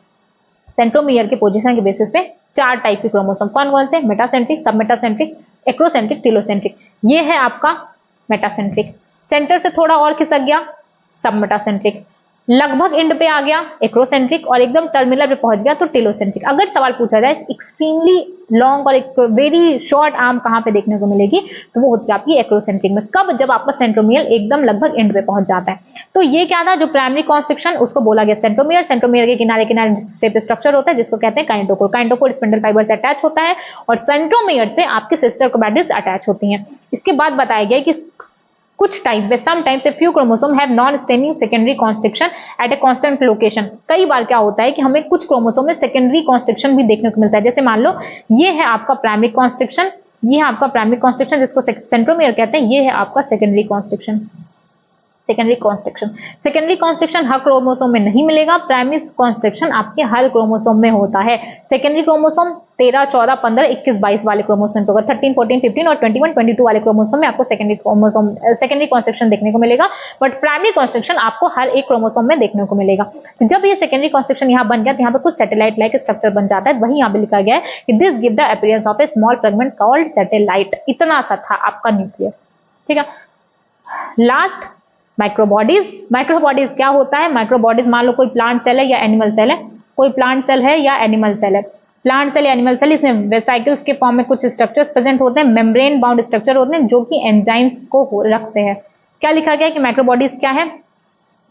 सेंट्रोमियर के पोजीशन के बेसिस पे 4 टाइप के क्रोमोसोम कौन कौन से? मेटासेंट्रिक, सब मेटासेंट्रिक, एक्रोसेंट्रिक, टीलोसेंट्रिक। ये है आपका मेटासेंट्रिक। सेंटर से थोड़ा और खिसक गया, सब मेटासेंट्रिक। लगभग एंड पे आ गया एक्रोसेंट्रिक, और एकदम टर्मिनल पे पहुंच गया तो टेलोसेंट्रिक। अगर सवाल पूछा जाए एक्सट्रीमली लॉन्ग और एक वेरी शॉर्ट आर्म कहां पे देखने को मिलेगी, तो वो होती है आपकी एक्रोसेंट्रिक में। कब? जब आपका सेंट्रोमियर एकदम लगभग एंड पे पहुंच जाता है। तो ये क्या था, जो प्राइमरी कॉन्स्ट्रिक्शन उसको बोला गया सेंट्रोमियर। सेंट्रोमियर के किनारे किनारे शेप स्ट्रक्चर होता है जिसको कहते हैं काइंटोकोर। काइंटोकोर स्पिंडल फाइबर से अटैच होता है और सेंट्रोमियर से आपके सिस्टर क्रोमैटिड्स अटैच होती हैं। इसके बाद बताया गया कि कुछ टाइम पे sometimes a few chromosome have non staining secondary constriction at a constant location. कई बार क्या होता है कि हमें कुछ क्रोमोसोम में सेकेंडरी कॉन्स्ट्रिक्शन भी देखने को मिलता है। जैसे मान लो ये है आपका प्राइमरी कॉन्स्ट्रिक्शन, ये है आपका प्राइमरी कॉन्स्ट्रिक्शन जिसको सेंट्रोमियर कहते हैं, ये है आपका सेकेंडरी कॉन्स्ट्रिक्शन। सेकेंडरी कॉन्स्ट्रिक्शन हर क्रोमोसोम में नहीं मिलेगा, प्राइमरी कॉन्स्ट्रिक्शन आपके हर क्रोमोसोम में होता है। सेकेंडरी क्रोमोसोम 13, 14, 15, 21, 22 वाले क्रोमोसोम होगा। 13, 14, 15 और 21, 22 वाले क्रोमोसोम में आपको सेकेंडरी कॉन्स्ट्रिक्शन देखने को मिलेगा, बट प्राइमरी कॉन्स्ट्रिक्शन आपको हर एक क्रोमोसोम में देखने को मिलेगा। तो जब ये सेकेंडरी कॉन्स्ट्रिक्शन यहाँ बन गया तो यहाँ पे कुछ सैटेलाइट लाइक स्ट्रक्चर बन जाता है। वही यहाँ पे लिखा गया है कि this give the appearance of A small fragment called satellite. इतना सा था आपका न्यूक्लियस। ठीक है, लास्ट माइक्रोबॉडीज। माइक्रोबॉडीज क्या होता है? माइक्रोबॉडीज मान लो कोई प्लांट सेल है या एनिमल सेल है, कोई प्लांट सेल है या एनिमल सेल है। प्लांट सेल या एनिमल सेल, इसमें वेसाइकल्स के फॉर्म में कुछ स्ट्रक्चर्स प्रेजेंट होते हैं, मेम्ब्रेन बाउंड स्ट्रक्चर होते हैं जो कि एंजाइम्स को रखते हैं। क्या लिखा गया कि माइक्रोबॉडीज क्या है?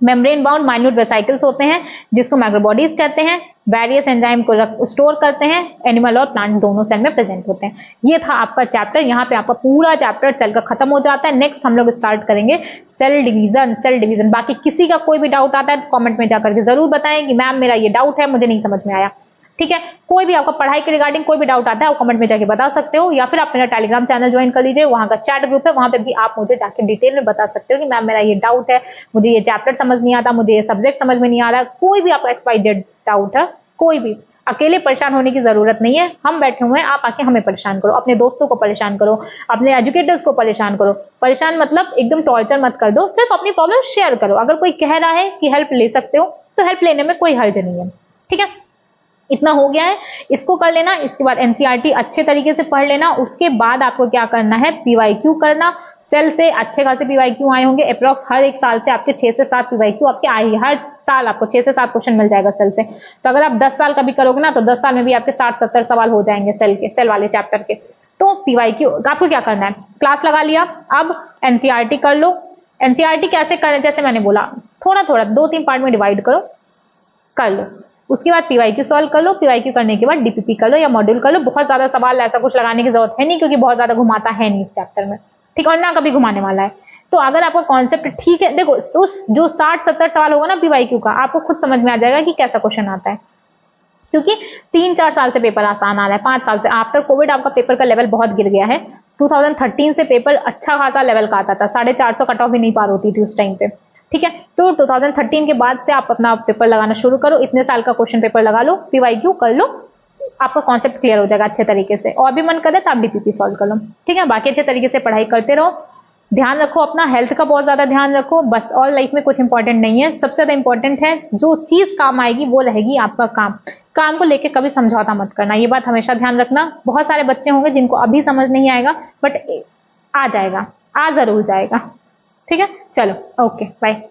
मेम्ब्रेन बाउंड माइन्यूट वेसाइकल्स होते हैं जिसको माइक्रोबॉडीज कहते हैं। वेरियस एंजाइम को स्टोर करते हैं, एनिमल और प्लांट दोनों सेल में प्रेजेंट होते हैं। ये था आपका चैप्टर। यहाँ पे आपका पूरा चैप्टर सेल का खत्म हो जाता है। नेक्स्ट हम लोग स्टार्ट करेंगे सेल डिवीजन। सेल डिवीजन, बाकी किसी का कोई भी डाउट आता है तो कमेंट में जाकर के जरूर बताएं कि मैम मेरा ये डाउट है, मुझे नहीं समझ में आया। ठीक है, कोई भी आपका पढ़ाई के रिगार्डिंग कोई भी डाउट आता है आप कमेंट में जाके बता सकते हो, या फिर आप मेरा टेलीग्राम चैनल ज्वाइन कर लीजिए, वहां का चैट ग्रुप है, वहां पे भी आप मुझे जाके डिटेल में बता सकते हो कि मैम मेरा ये डाउट है, मुझे ये चैप्टर समझ नहीं आता, मुझे ये सब्जेक्ट समझ में नहीं आ रहा। कोई भी आपका XYZ डाउट है, कोई भी, अकेले परेशान होने की जरूरत नहीं है। हम बैठे हुए हैं, आप आके हमें परेशान करो, अपने दोस्तों को परेशान करो, अपने एजुकेटर्स को परेशान करो। परेशान मतलब एकदम टॉर्चर मत कर दो, सिर्फ अपनी प्रॉब्लम शेयर करो। अगर कोई कह रहा है कि हेल्प ले सकते हो तो हेल्प लेने में कोई हर्ज नहीं है। ठीक है, इतना हो गया है, इसको कर लेना। इसके बाद NCERT अच्छे तरीके से पढ़ लेना। उसके बाद आपको क्या करना है, PYQ करना। सेल से अच्छे खासे PYQ आए होंगे, अप्रॉक्स हर एक साल से आपके 6 से 7 PYQ आपके आए। हर साल आपको 6 से 7 क्वेश्चन मिल जाएगा सेल से। तो अगर आप 10 साल का भी करोगे ना तो 10 साल में भी आपके 60-70 सवाल हो जाएंगे सेल वाले चैप्टर के। तो PYQ आपको क्या करना है, क्लास लगा लिया, अब NCERT कर लो। NCERT कैसे करें, जैसे मैंने बोला थोड़ा थोड़ा 2-3 पार्ट में डिवाइड करो, कर लो। उसके बाद PYQ सॉल्व कर लो, PYQ करने के बाद DPP कर लो या मॉड्यूल कर लो। बहुत ज्यादा सवाल ऐसा कुछ लगाने की जरूरत है नहीं, क्योंकि बहुत ज्यादा घुमाता है नहीं इस चैप्टर में। ठीक, और ना कभी घुमाने वाला है। तो अगर आपका कॉन्सेप्ट ठीक है, देखो उस जो 60-70 सवाल होगा ना PYQ का, आपको खुद समझ में आ जाएगा कि कैसा क्वेश्चन आता है, क्योंकि 3-4 साल से पेपर आसान आ रहा है, 5 साल से। आफ्टर कोविड आपका पेपर का लेवल बहुत गिर गया है। 2013 से पेपर अच्छा खासा लेवल का आता था, 450 कट ऑफ भी नहीं पार होती थी उस टाइम पे। ठीक है, तो 2013 के बाद से आप अपना पेपर लगाना शुरू करो, इतने साल का क्वेश्चन पेपर लगा लो, PYQ कर लो, आपका कॉन्सेप्ट क्लियर हो जाएगा अच्छे तरीके से। और भी मन करे तो आप DPP सॉल्व कर लो। ठीक है, बाकी अच्छे तरीके से पढ़ाई करते रहो, ध्यान रखो अपना, हेल्थ का बहुत ज्यादा ध्यान रखो। बस और लाइफ में कुछ इंपॉर्टेंट नहीं है, सबसे ज्यादा इंपॉर्टेंट है जो चीज काम आएगी वो रहेगी आपका काम। काम को लेके कभी समझौता मत करना, ये बात हमेशा ध्यान रखना। बहुत सारे बच्चे होंगे जिनको अभी समझ नहीं आएगा, बट आ जाएगा, आ जरूर जाएगा। ठीक है, चलो ओके बाय।